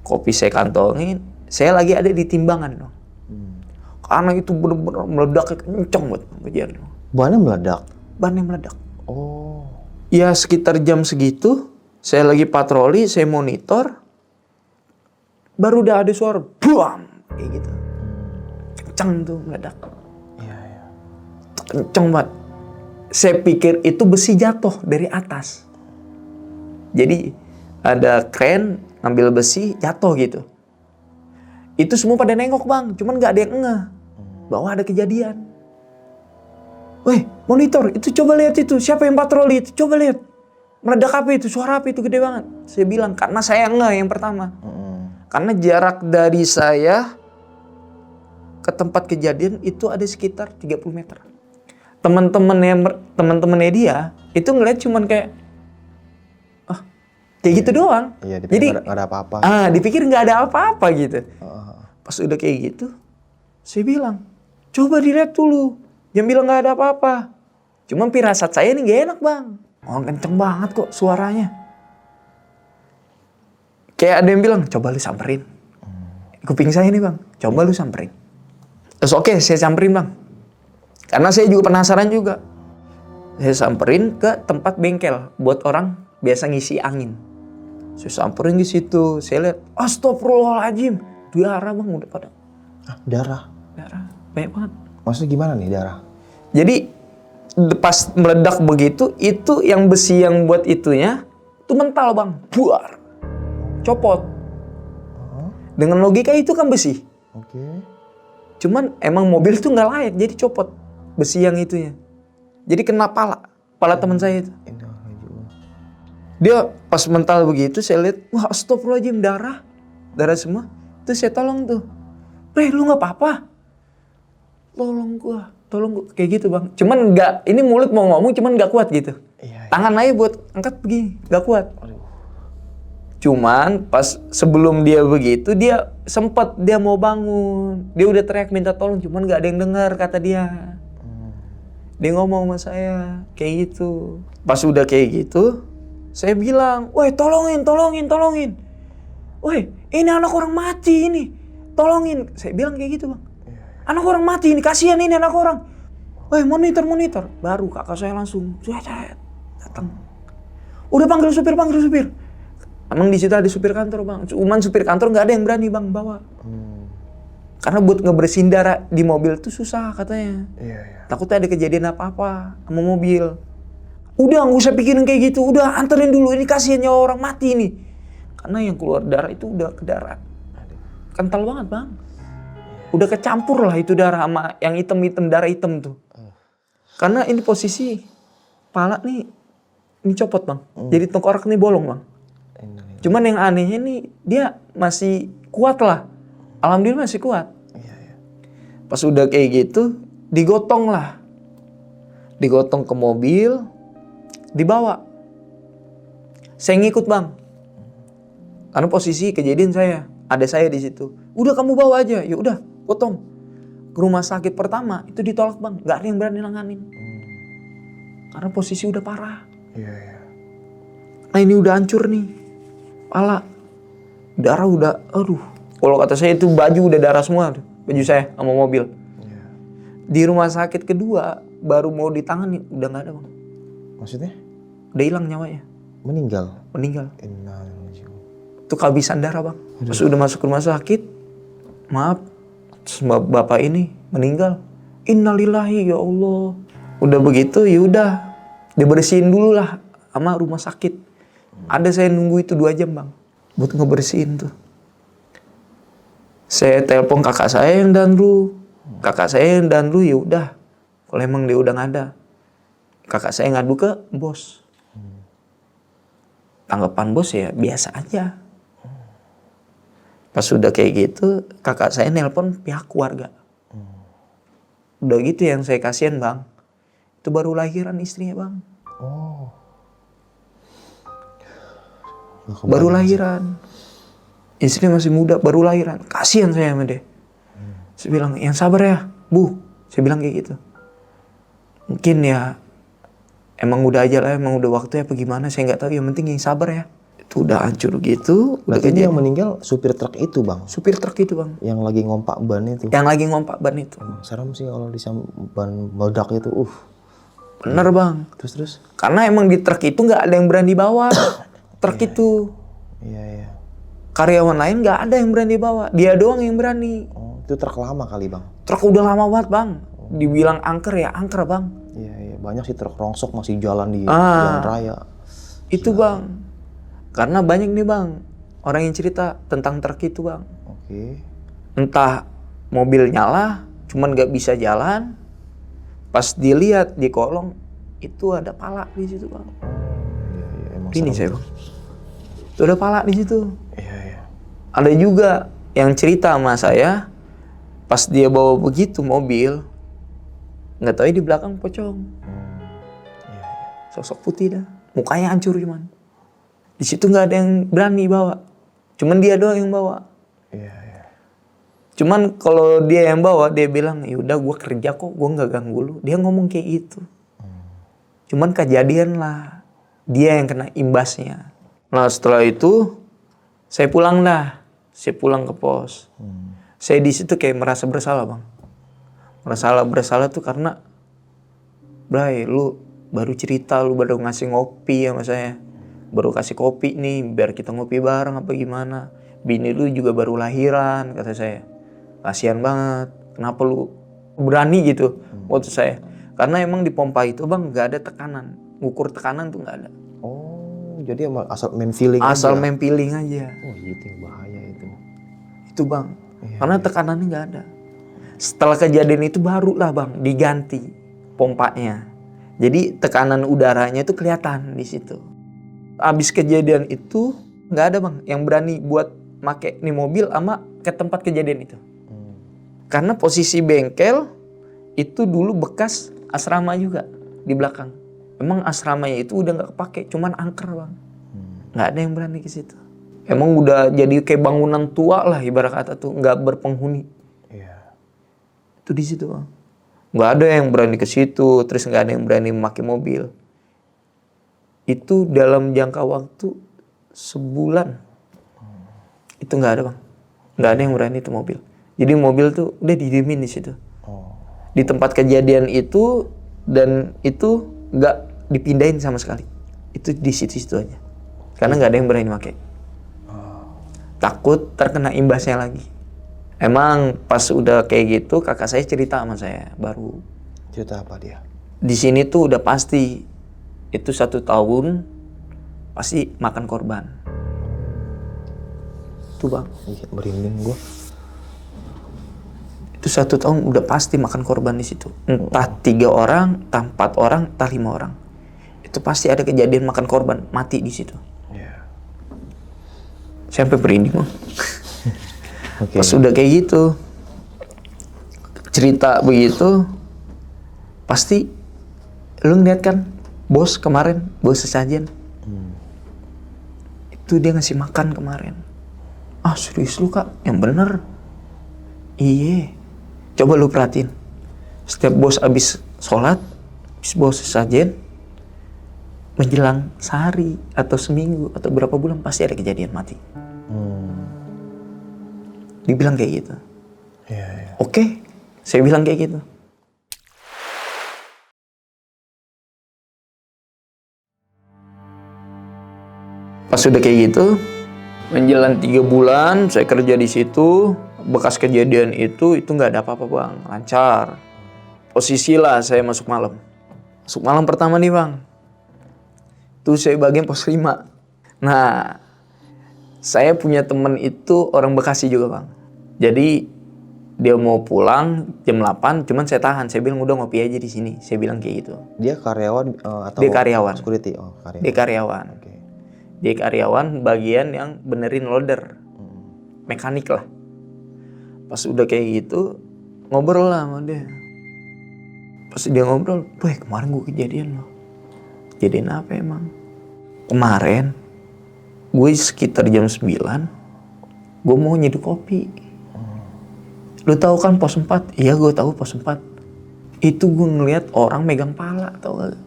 Kopi saya kantongin. Saya lagi ada di timbangan dong. Karena itu bener-bener meledaknya kenceng buat kejadian. Bannya meledak. Bannya meledak. Oh. Ya sekitar jam segitu. Saya lagi patroli, saya monitor. Baru udah ada suara buam kayak gitu. Kenceng tuh meledak. Iya. Kenceng banget. Saya pikir itu besi jatuh dari atas. Jadi ada kren ngambil besi jatuh gitu. Itu semua pada nengok bang, cuman nggak ada yang ngeh bahwa ada kejadian. Weh monitor, itu coba lihat itu siapa yang patroli itu, coba lihat. Meledak apa itu, suara apa itu gede banget. Saya bilang, karena saya ngeh yang pertama. Karena jarak dari saya ke tempat kejadian itu ada sekitar 30 meter. Teman-temannya dia, itu ngeliat cuman kayak, kayak gitu doang. Iya, jadi nggak ada apa-apa. Dipikir nggak ada apa-apa gitu. Pas udah kayak gitu, saya bilang, coba dilihat dulu. Jangan bilang nggak ada apa-apa. Cuman firasat saya ini gak enak bang. Kenceng banget kok suaranya. Kayak ada yang bilang, coba lu samperin. Kuping saya nih bang, coba lu samperin. Terus oke, saya samperin bang. Karena saya juga penasaran juga. Saya samperin ke tempat bengkel buat orang biasa ngisi angin. Saya samperin di situ, saya lihat, astagfirullahaladzim, darah bang udah pada. Darah? Darah, banyak banget. Maksudnya gimana nih darah? Jadi pas meledak begitu, itu yang besi yang buat itunya, itu mental bang, buar, copot. Dengan logika itu kan besi. Cuman emang mobil itu nggak layak, jadi copot besi yang itunya. Jadi kena pala teman saya itu. Dia pas mental begitu, saya lihat, wah astagfirullahaladzim, darah semua. Terus saya tolong tuh, lu nggak apa-apa? tolong gua, kayak gitu bang. Cuman nggak, ini mulut mau ngomong cuman nggak kuat gitu. Iya. Tangan aja buat angkat begini, nggak kuat. Cuman pas sebelum dia begitu, dia sempet dia mau bangun, dia udah teriak minta tolong, cuman nggak ada yang dengar kata dia. Dia ngomong sama saya kayak gitu. Pas udah kayak gitu, saya bilang, woi tolongin. Woi ini anak orang mati ini, tolongin. Saya bilang kayak gitu bang. Anak orang mati ini, kasihan ini anak orang. Woi monitor. Baru kakak saya langsung datang. Udah panggil supir. Emang di situ ada supir kantor bang. Cuman supir kantor nggak ada yang berani bang bawa. Karena buat ngebersihin darah di mobil tuh susah katanya. Iya. Takutnya ada kejadian apa-apa sama mobil. Udah nggak usah pikirin kayak gitu. Udah anterin dulu, ini kasihan nyawa orang mati nih. Karena yang keluar darah itu udah ke darah. Kental banget bang. Udah kecampur lah itu darah sama yang hitam-hitam, darah hitam tuh. Karena ini posisi pala nih, ini copot bang. Jadi tengkorak nih bolong bang. Cuman yang anehnya nih, dia masih kuat lah. Alhamdulillah masih kuat. Pas udah kayak gitu, digotong ke mobil, dibawa. Saya ngikut bang. Karena posisi kejadian ada saya di situ. Udah kamu bawa aja, ya udah, potong. Ke rumah sakit pertama itu ditolak bang, nggak ada yang berani nanganin. Karena posisi udah parah. Iya. Nah ini udah hancur nih, pala, darah udah, aduh. Kalau kata saya itu baju udah darah semua tuh, baju saya sama mobil. Di rumah sakit kedua baru mau ditangani, udah nggak ada bang. Maksudnya? Udah hilang nyawanya. Meninggal. Itu kehabisan darah bang. Pas udah masuk rumah sakit, maaf, bapak ini meninggal. Innalillahi ya Allah. Udah begitu ya udah dibersihin dulu lah sama rumah sakit. Ada saya nunggu itu 2 jam bang, buat ngebersihin tuh. Saya telepon kakak saya yang danru. Ya udah, kalau emang dia udah nggak ada, kakak saya ngadu ke bos. Tanggapan bos ya biasa aja. Pas udah kayak gitu, kakak saya nelpon pihak keluarga. Udah gitu yang saya kasihan bang, itu baru lahiran istrinya bang. Baru lahiran. Istri masih muda, baru lahiran. Kasihan saya sama dia. Saya bilang, yang sabar ya, Bu. Saya bilang kayak gitu. Mungkin ya, emang udah aja lah, emang udah waktu apa gimana, saya nggak tahu. Yang penting yang sabar ya. Itu udah hancur gitu. Berarti dia yang meninggal supir truk itu bang? Supir truk itu bang. Yang lagi ngompak ban itu? Yang lagi ngompak ban itu. Serem sih kalau di ban meledak itu. Bener bang. Terus? Karena emang di truk itu nggak ada yang berani bawa. Truk itu. Iya. Karyawan lain nggak ada yang berani bawa. Dia doang yang berani. Itu truk lama kali bang? Truk udah lama banget bang. Dibilang angker ya angker bang. Iya. Banyak sih truk rongsok masih jalan di jalan raya. Itu bang. Karena banyak nih bang orang yang cerita tentang truk itu bang. Oke. Entah mobil nyala, cuman nggak bisa jalan. Pas dilihat di kolong itu ada pala di situ bang. Iya, emang Ini serem. saya bang. Itu ada pala di situ. Iya. Ada juga yang cerita sama saya, pas dia bawa begitu mobil, nggak tahu di belakang pocong. Sosok putih dah, mukanya hancur cuman. Di situ nggak ada yang berani bawa, cuman dia doang yang bawa. Iya. Cuman kalau dia yang bawa, dia bilang, yaudah gue kerja kok, gue nggak ganggu lu. Dia ngomong kayak gitu. Cuman kejadian lah, dia yang kena imbasnya. Nah setelah itu, saya pulang ke pos. Saya di situ kayak merasa bersalah bang. Bersalah tuh karena, Bray, lu baru cerita, lu baru ngasih ngopi sama saya. Baru kasih kopi nih, biar kita ngopi bareng apa gimana. Bini lu juga baru lahiran, kata saya. Kasian banget, kenapa lu berani gitu, waktu saya. Karena emang di pompa itu bang gak ada tekanan. Ngukur tekanan tuh gak ada. Jadi emang asal main feeling Asal aja? main feeling aja. Itu yang bahaya itu. Itu bang, karena tekanannya gak ada. Setelah kejadian itu barulah bang diganti pompanya. Jadi tekanan udaranya itu kelihatan di situ. Abis kejadian itu nggak ada bang yang berani buat make nih mobil sama ke tempat kejadian itu. Karena posisi bengkel itu dulu bekas asrama juga di belakang. Emang asramanya itu udah nggak kepake, cuman angker bang. Nggak ada yang berani ke situ. Emang udah jadi kayak bangunan tua lah ibarat kata tuh, nggak berpenghuni. Iya. Itu di situ bang. Nggak ada yang berani ke situ, terus nggak ada yang berani memakai mobil. Itu dalam jangka waktu sebulan. Itu nggak ada bang. Nggak ada yang berani itu mobil. Jadi mobil tuh udah didiemin di situ. Di tempat kejadian itu dan itu nggak dipindahin sama sekali. Itu di situ-situ aja. Karena nggak ada yang berani pakai. Takut terkena imbasnya lagi. Emang pas udah kayak gitu kakak saya cerita sama saya baru. Cerita apa dia? Di sini tuh udah pasti itu 1 tahun pasti makan korban. Tuh bang. Iya, merinding gua. Itu 1 tahun udah pasti makan korban di situ. Entah 3 orang, entah 4 orang, entah 5 orang. Itu pasti ada kejadian makan korban mati di situ. Iya. Saya sampai merinding bang. Oke. Pas udah kayak gitu, cerita begitu, pasti lu ngeliat kan, bos kemarin, bos sesajen, itu dia ngasih makan kemarin. Ah serius lu kak, yang bener? Iya, coba lu perhatiin, setiap bos abis sholat, abis bos sesajen, menjelang sehari atau seminggu atau berapa bulan pasti ada kejadian mati. Dibilang kayak gitu. Iya, iya. Oke, saya bilang kayak gitu. Pas udah kayak gitu, menjelang 3 bulan saya kerja di situ, bekas kejadian itu nggak ada apa-apa bang, lancar. Posisi lah saya masuk malam. Masuk malam pertama nih bang, tuh saya bagian pos 5. Nah, saya punya temen itu orang Bekasi juga bang. Jadi dia mau pulang jam 8, cuman saya tahan. Saya bilang udah ngopi aja di sini. Saya bilang kayak gitu. Dia karyawan atau Dia karyawan. security? Oh, karyawan. Dia karyawan. Oke. Dia karyawan bagian yang benerin loader. Mekanik lah. Pas udah kayak gitu, ngobrol lah sama dia. Pas dia ngobrol, "Boy, kemarin gue kejadian loh." Kejadian apa emang? Kemarin, gue sekitar jam 9, gue mau nyeduh kopi. Lu tahu kan pos 4? Iya gue tahu pos 4. Itu gue ngeliat orang megang pala, tau gak?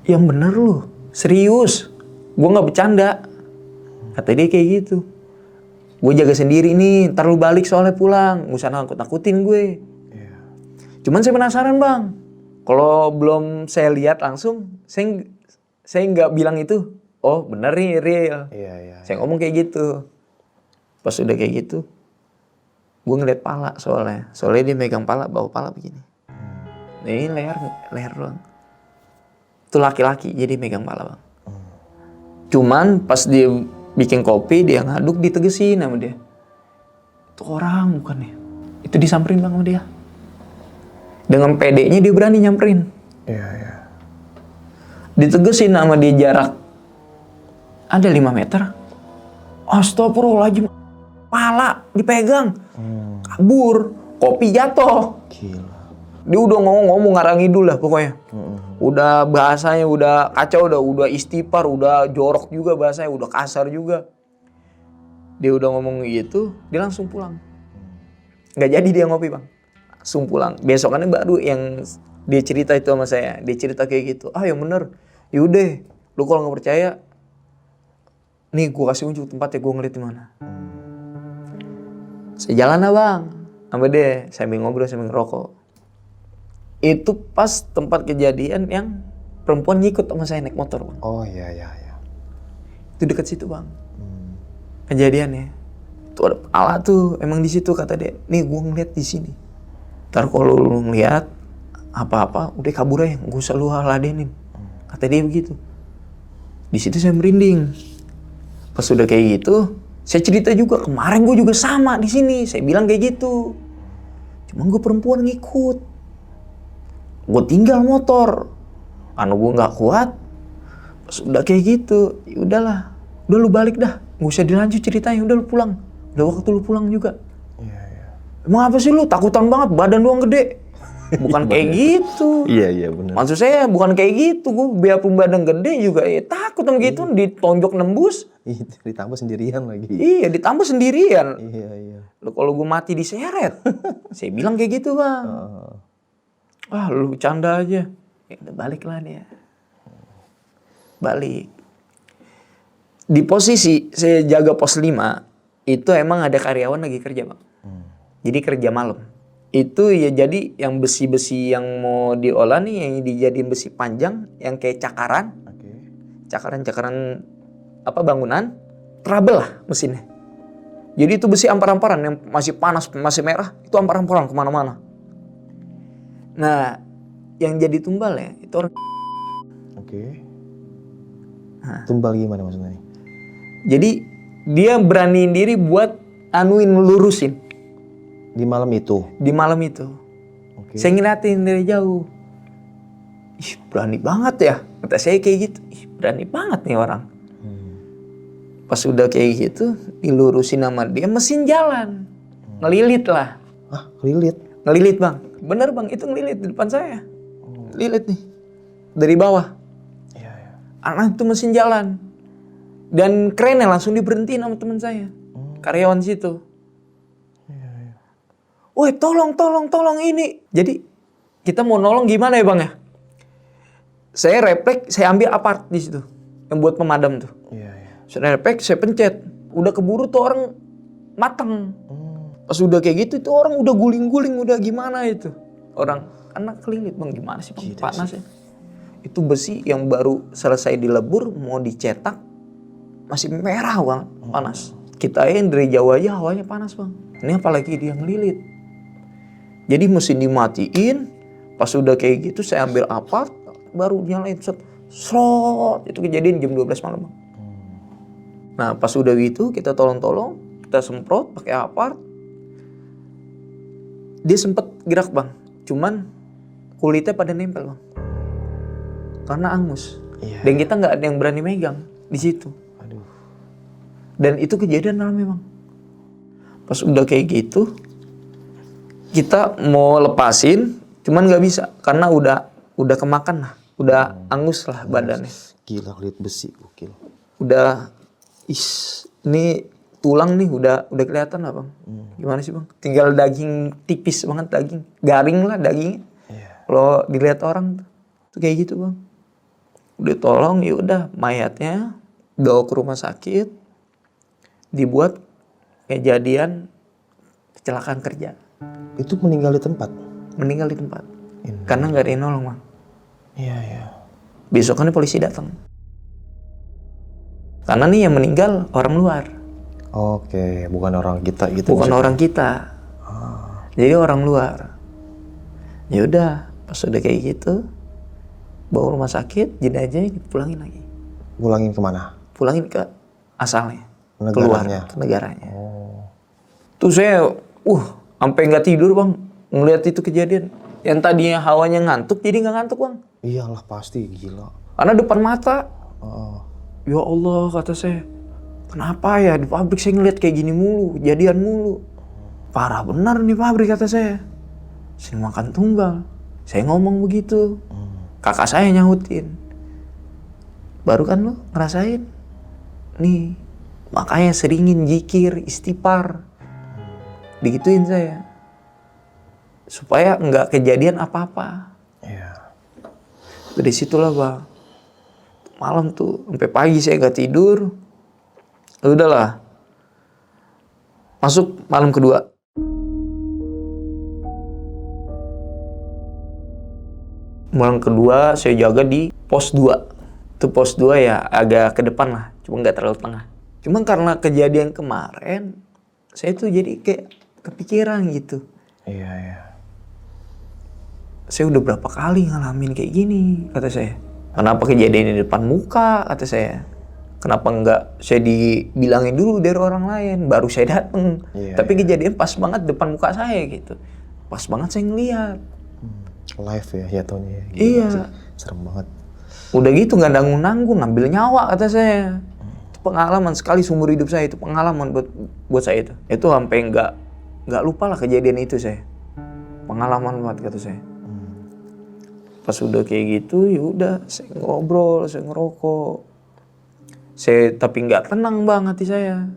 Yang bener lu, serius. Gue gak bercanda. Kata dia kayak gitu. Gue jaga sendiri nih, ntar lu balik soalnya pulang. Gak usah nakut-nakutin gue. Iya. Cuman saya penasaran bang. Kalau belum saya lihat langsung, saya nggak bilang itu. Oh bener nih, real. Iya, iya. Saya ngomong kayak gitu. Pas udah kayak gitu, gue ngeliat pala soalnya dia megang pala, bawa pala begini. Nah, ini leher doang. Itu laki-laki jadi megang pala bang. Cuman pas dia bikin kopi, dia ngaduk, ditegesin sama dia. Itu orang bukannya. Itu disamperin bang sama dia. Dengan pedenya dia berani nyamperin. Iya, iya. Ditegesin sama dia jarak ada 5 meter. Astagfirullahaladzim. Pala dipegang. Kabur. Kopi jatuh. Gila. Dia udah ngomong ngarang ngidul lah pokoknya. Udah bahasanya udah kacau, udah istighfar, udah jorok juga bahasanya, udah kasar juga. Dia udah ngomong gitu, dia langsung pulang. Nggak jadi dia ngopi bang. Langsung pulang. Besokannya baru yang dia cerita itu sama saya. Dia cerita kayak gitu. Ah yang bener. Yaudah, lu kalau nggak percaya, nih gue kasih unjuk tempatnya, gue ngeliat di mana. Saya jalan lah bang, sama dia sambil ngobrol sambil ngerokok. Itu pas tempat kejadian yang perempuan ngikut sama saya naik motor bang. Oh iya, iya, iya. Itu dekat situ bang. Kejadiannya. Tuh ada alat tuh, emang di situ kata dia. Nih gue ngeliat di sini. Ntar kalau lu ngeliat apa-apa, udah kabur aja, gak usah lu ladenin. Kata dia begitu. Di situ saya merinding. Pas udah kayak gitu, saya cerita juga kemarin gue juga sama di sini. Saya bilang kayak gitu. Cuma gue perempuan ngikut. Gue tinggal motor. Anu gue nggak kuat. Pas udah kayak gitu, ya udahlah. Udah lu balik dah. Gak usah dilanjut ceritanya. Udah lu pulang. Udah waktu lu pulang juga. Iya, iya. Emang apa sih lu? Takutan banget. Badan doang gede. Bukan kayak gitu. Iya benar. Maksud saya bukan kayak gitu. Gue biarpun badan gede juga takut sama gitu. Ditonjok nembus. Ditambah sendirian lagi. Iya, ditambah sendirian. Iya. Lo kalau gue mati diseret. Saya bilang kayak gitu bang. Lu bercanda aja. Ya udah baliklah dia. Balik. Di posisi saya jaga pos 5, itu emang ada karyawan lagi kerja bang. Jadi kerja malam. Itu ya jadi yang besi-besi yang mau diolah nih, yang dijadiin besi panjang, yang kayak cakaran. Cakaran-cakaran bangunan, trouble lah mesinnya. Jadi itu besi ampar-amparan yang masih panas, masih merah, itu ampar-amparan kemana-mana. Nah, yang jadi tumbal ya, itu orang. Tumbal gimana maksudnya? Jadi dia beraniin diri buat lurusin. Di malam itu? Di malam itu. Saya ngeliatin dari jauh. Ih, berani banget ya. Kata saya kayak gitu. Ih, berani banget nih orang. Pas udah kayak gitu, dilurusin sama dia, mesin jalan. Ngelilit lah. Ngelilit? Ngelilit bang. Bener bang, itu ngelilit di depan saya. Lilit nih. Dari bawah. Anak itu mesin jalan. Dan kerennya langsung diberhentiin sama teman saya. Karyawan situ. Woi tolong ini. Jadi kita mau nolong gimana ya bang ya? Saya refleks, saya ambil apart di situ. Yang buat pemadam tuh. Saya refleks, saya pencet. Udah keburu tuh orang mateng. Pas udah kayak gitu tuh orang udah guling-guling, udah gimana itu. Orang anak kelilit bang, gimana sih bang? Panas ya. Itu besi yang baru selesai dilebur, mau dicetak. Masih merah bang, panas. Kita dari jauh aja hawanya panas bang. Ini apalagi dia ngelilit. Jadi mesin dimatiin, pas udah kayak gitu saya ambil apart, baru nyalain slot. Itu kejadian jam 12 malam bang. Nah pas udah gitu kita tolong-tolong, kita semprot pakai apart. Dia sempet gerak bang, cuman kulitnya pada nempel bang. Karena angus. Dan kita nggak ada yang berani megang di situ. Dan itu kejadian rame bang. Pas udah kayak gitu, kita mau lepasin, cuman nggak bisa karena udah kemakan lah, udah angus lah badannya. Gila kulit besi, gokil. Udah, ini tulang nih udah kelihatan lah bang. Gimana sih bang? Tinggal daging tipis banget, daging garing lah dagingnya. Kalau dilihat orang tuh kayak gitu bang. Udah tolong, ya udah mayatnya bawa ke rumah sakit, dibuat kejadian kecelakaan kerja. Itu meninggal di tempat? Meninggal di tempat. Karena nggak ada yang nolong bang. Iya. Besokannya polisi datang. Karena nih yang meninggal orang luar. Oke, bukan orang kita gitu. Bukan orang kita. Jadi orang luar. Ya udah, pas udah kayak gitu, bawa rumah sakit, jenazahnya dipulangin lagi. Pulangin kemana? Pulangin ke asalnya. Negaranya. Keluar ke negaranya. Tuh saya, sampai nggak tidur bang, ngeliat itu kejadian. Yang tadinya hawanya ngantuk, jadi nggak ngantuk bang. Iyalah pasti, gila. Karena depan mata. Ya Allah kata saya, kenapa ya di pabrik saya ngeliat kayak gini mulu, kejadian mulu. Parah benar nih pabrik kata saya. Sering makan tumbal. Saya ngomong begitu. Kakak saya nyautin. Baru kan lo ngerasain? Nih, makanya seringin zikir, istighfar. Digituin saya. Supaya nggak kejadian apa-apa. Dari situlah bang. Malam tuh, sampai pagi saya nggak tidur. Udahlah. Masuk malam kedua. Malam kedua saya jaga di pos 2. Itu pos 2 ya agak ke depan lah. Cuma nggak terlalu tengah. Cuma karena kejadian kemarin, saya tuh jadi kayak kepikiran gitu. Iya. Saya udah berapa kali ngalamin kayak gini, kata saya. Kenapa kejadian di depan muka, kata saya. Kenapa nggak saya dibilangin dulu dari orang lain, baru saya dateng. Tapi kejadian pas banget depan muka saya gitu. Pas banget saya ngeliat. Live ya jatuhnya. Iya. Serem banget. Udah gitu nggak nanggung-nanggung, ngambil nyawa, kata saya. Itu pengalaman sekali seumur hidup saya, itu pengalaman buat saya itu. Itu sampai nggak lupa lah kejadian itu saya. Pengalaman banget kata saya. Pas udah kayak gitu, ya udah saya ngobrol, saya ngerokok. Saya tapi nggak tenang bang hati saya.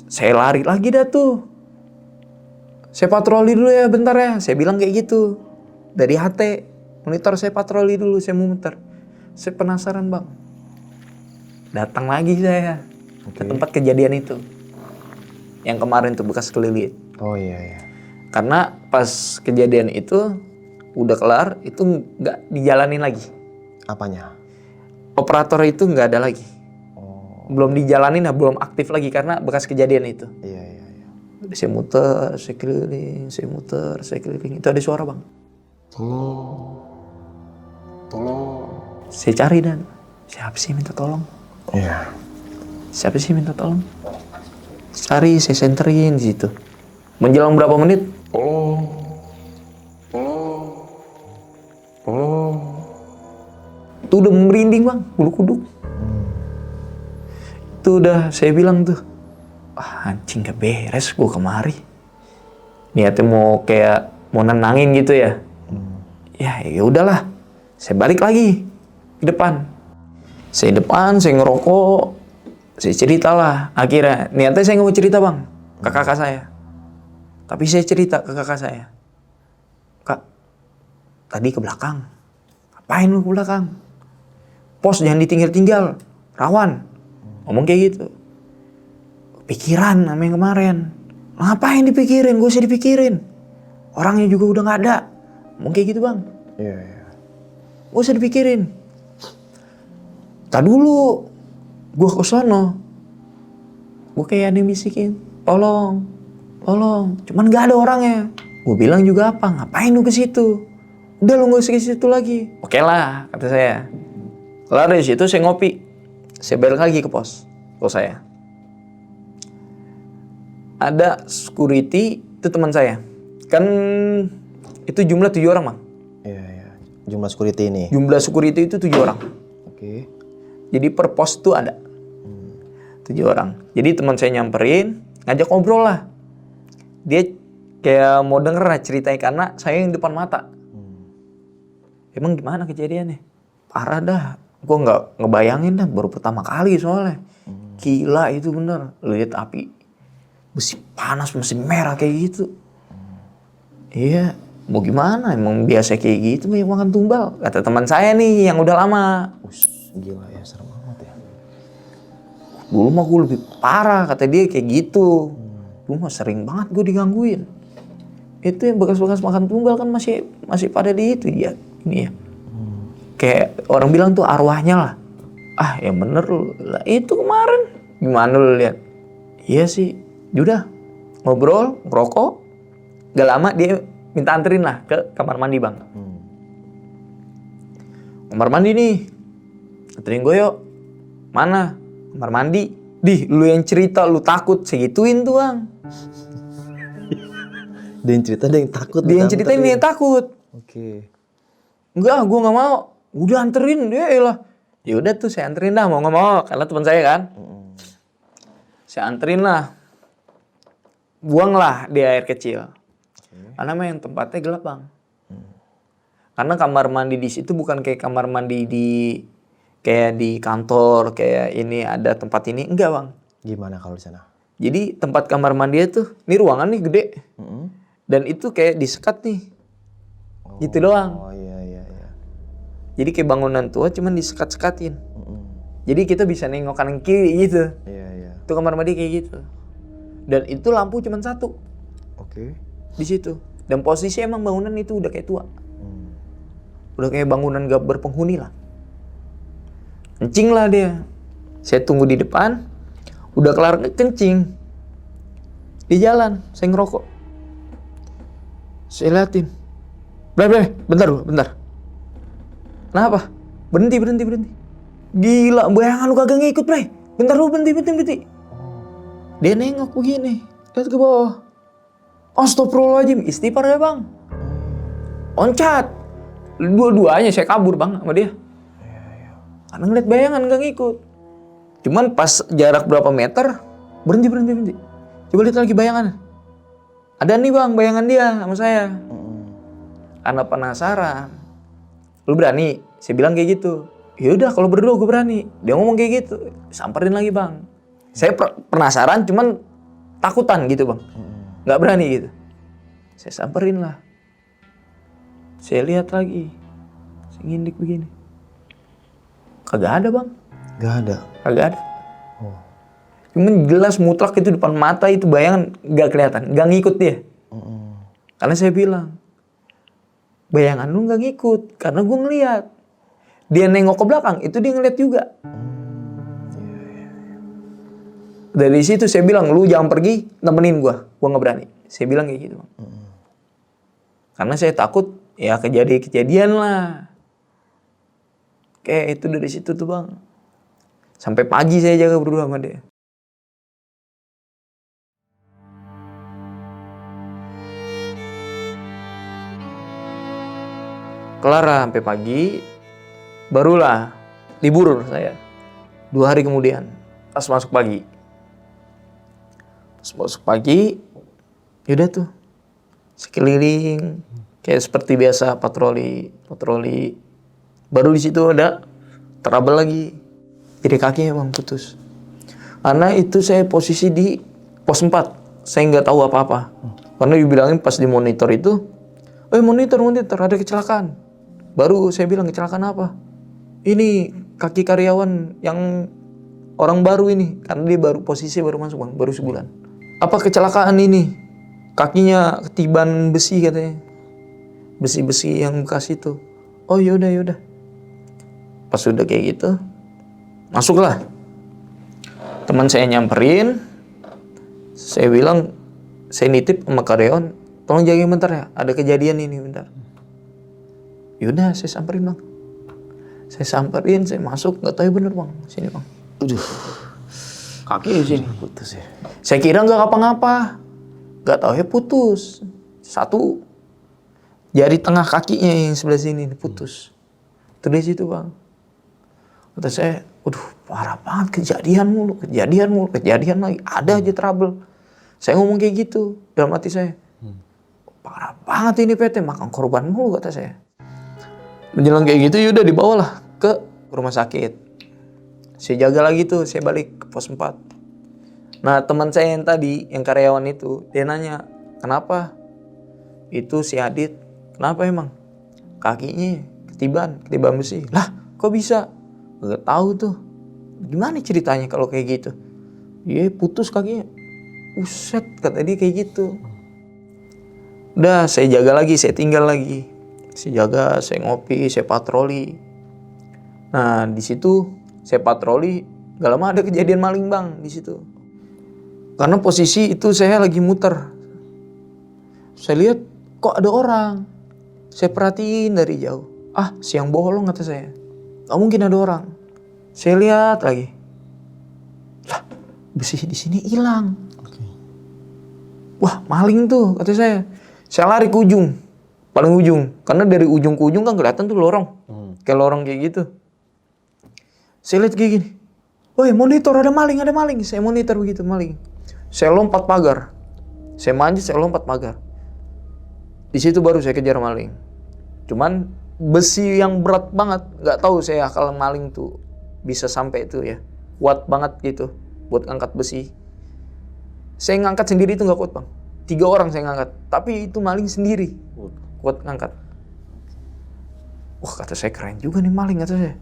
Saya lari lagi dah tuh. Saya patroli dulu ya bentar ya. Saya bilang kayak gitu. Dari HT, monitor saya patroli dulu, saya muter. Saya penasaran bang. Datang lagi saya ke tempat kejadian itu. Yang kemarin tuh bekas kelilit. Oh iya iya. Karena pas kejadian itu udah kelar, itu nggak dijalanin lagi. Apanya? Operator itu nggak ada lagi. Oh. Belum dijalanin, belum aktif lagi karena bekas kejadian itu. Iya iya iya. Saya muter, saya keliling, saya muter, saya keliling. Itu ada suara bang. Tolong. Saya cari dan siapa sih minta tolong? Iya. Siapa sih minta tolong? Cari, saya senterin di situ. Menjelang berapa menit? Itu udah merinding bang, bulu kuduk. Itu udah saya bilang tuh, anjing gak beres gue kemari. Niatnya mau nenangin gitu ya. Ya udahlah, saya balik lagi ke depan. Saya ngerokok, saya ceritalah. Akhirnya niatnya saya nggak mau cerita bang ke kakak saya. Tapi saya cerita ke kakak saya. Kak, tadi ke belakang. Ngapain lu ke belakang? Pos jangan ditinggal-tinggal, rawan. Ngomong kayak gitu. Pikiran sama yang kemarin. Ngapain dipikirin? Gak usah dipikirin. Orangnya juga udah gak ada. Ngomong kayak gitu bang. Iya iya. Gak usah dipikirin. Tak dulu. Gue ke sono. Gue kayak ada yang bisikin. Tolong. Cuman gak ada orangnya. Gue bilang juga apa? Ngapain lu ke situ? Udah lu gak usah ke situ lagi. Oke lah, kata saya. Kelar dari situ saya ngopi. Saya balik lagi ke pos saya. Ada security, itu teman saya. Kan itu jumlah 7 orang, Bang. Iya iya. Jumlah security ini. Jumlah security itu 7 orang. Oke. Jadi per pos tuh ada 7 orang. Jadi teman saya nyamperin, ngajak ngobrol lah. Dia kayak mau denger lah ceritanya karena saya yang depan mata. Emang gimana kejadiannya? Parah dah. Gue nggak ngebayangin dah, baru pertama kali soalnya. Gila itu bener. Lihat api mesin panas, mesin merah kayak gitu. Iya, mau gimana? Emang biasa kayak gitu makan tumbal. Kata teman saya nih yang udah lama. Gila ya, serem banget ya. Dulu mah gue lebih parah, kata dia kayak gitu. Dulu mah sering banget gue digangguin. Itu yang bekas-bekas makan tumbal kan masih pada di itu ya. Ini ya. Kayak orang bilang tuh arwahnya lah. Ah ya bener lu. Lah itu kemarin. Gimana lu lihat? Iya sih. Udah ngobrol, ngerokok. Gak lama dia minta anterin lah ke kamar mandi bang. Kamar mandi nih. Anterin gue yuk. Mana? Kamar mandi. Dih lu yang cerita lu takut. Segituin tuh bang. Dia yang cerita, dia yang takut. Dia yang ceritain dia yang takut. Oke. Enggak, gue nggak mau. Udah anterin dia lah. Ya udah tuh saya anterin dah mau nggak mau karena teman saya kan. Saya anterin lah. Buanglah di air kecil. Karena memang tempatnya gelap bang. Karena kamar mandi di situ bukan kayak kamar mandi kayak di kantor kayak ini ada tempat ini enggak bang. Gimana kalau di sana? Jadi tempat kamar mandi itu, ini ruangan nih gede. Dan itu kayak disekat nih. Gitu doang. Oh iya. Jadi kayak bangunan tua cuman disekat-sekatin. Jadi kita bisa nengok kanan kiri gitu. Iya. Itu kamar mandi kayak gitu. Dan itu lampu cuman 1. Oke. Di situ. Dan posisi emang bangunan itu udah kayak tua. Udah kayak bangunan gak berpenghuni lah. Kencing lah dia. Saya tunggu di depan. Udah kelar kencing. Di jalan saya ngerokok. Saya liatin. Bentar. Kenapa? Berhenti. Gila, bayangan lu kagak ngikut, Bre. Bentar lu, berhenti. Dia nengok begini, lihat ke bawah. Astagfirullahaladzim, istighfar ya bang. Loncat. Dua-duanya saya kabur bang sama dia. Karena ngeliat bayangan gak ngikut. Cuman pas jarak berapa meter, berhenti. Coba lihat lagi bayangan. Ada nih bang, bayangan dia sama saya. Karena penasaran. Lu berani? Saya bilang kayak gitu. Yaudah kalau berdua gue berani. Dia ngomong kayak gitu. Samperin lagi bang. Saya penasaran cuman takutan gitu bang. Gak berani gitu. Saya samperin lah. Saya lihat lagi. Saya ngindik begini. Kagak ada bang. Gak ada. Kagak ada. Cuman jelas mutlak itu depan mata itu bayangan gak kelihatan. Gak ngikut dia. Karena saya bilang. Bayangan lu gak ngikut. Karena gue ngeliat. Dia nengok ke belakang, itu dia ngeliat juga. Dari situ saya bilang, lu jangan pergi, nemenin gue gak berani. Saya bilang kayak gitu. Karena saya takut, ya kejadian lah. Kayak itu dari situ tuh bang. Sampai pagi saya jaga berdua sama dia. Kelar sampai pagi. Barulah libur saya 2 hari kemudian pas masuk pagi. Yaudah tuh sekeliling kayak seperti biasa patroli. Baru di situ ada trouble lagi. Jadi kakinya bang putus. Karena itu saya posisi di pos 4. Saya nggak tahu apa-apa. Karena dibilangin pas di monitor itu, monitor ada kecelakaan. Baru saya bilang kecelakaan apa? Ini kaki karyawan yang orang baru ini. Karena dia posisi baru masuk bang, baru sebulan. Apa kecelakaan ini? Kakinya ketiban besi katanya. Besi-besi yang bekas itu. Oh yaudah. Pas udah kayak gitu, masuklah. Teman saya nyamperin. Saya bilang, saya nitip sama karyawan, tolong jagain bentar ya, ada kejadian ini bentar. Yaudah saya samperin bang. Saya masuk, nggak tahu ya bener bang, sini bang. Aduh, kaki di sini putus ya. Saya kira nggak apa-apa, nggak tahu ya putus. Satu jari tengah kakinya yang sebelah sini putus. Itu di situ bang. Kata saya, parah banget kejadian mulu lagi, ada aja trouble. Saya ngomong kayak gitu dalam hati saya. Parah banget ini PT, makan korban mulu kata saya. Menjelang kayak gitu yaudah dibawalah ke rumah sakit. Saya jaga lagi tuh, saya balik ke pos 4. Nah teman saya yang tadi, yang karyawan itu, dia nanya, kenapa? Itu si Adit, kenapa emang? Kakinya ketiban besi. Lah kok bisa? Gak tahu tuh. Gimana ceritanya kalau kayak gitu? Iya putus kakinya. Uset kata dia kayak gitu. Udah saya jaga lagi, saya tinggal lagi. Saya jaga, saya ngopi, saya patroli. Nah di situ saya patroli, gak lama ada kejadian maling bang di situ. Karena posisi itu saya lagi muter. Saya lihat kok ada orang. Saya perhatiin dari jauh. Siang bolong kata saya. Gak mungkin ada orang. Saya lihat lagi. Lah, besi di sini hilang. Wah, maling tuh kata saya. Saya lari ke ujung. Paling ujung. Karena dari ujung ke ujung kan kelihatan tuh lorong. Kayak lorong kayak gitu. Saya lihat kayak gini. Woi, monitor ada maling. Saya monitor begitu maling. Saya lompat pagar. Saya manjat, saya lompat pagar. Di situ baru saya kejar maling. Cuman besi yang berat banget. Gak tahu saya kalau maling tuh bisa sampai itu ya. Kuat banget gitu buat ngangkat besi. Saya ngangkat sendiri itu gak kuat bang. 3 orang saya ngangkat. Tapi itu maling sendiri. Kuat ngangkat. Wah kata saya keren juga nih maling kata saya.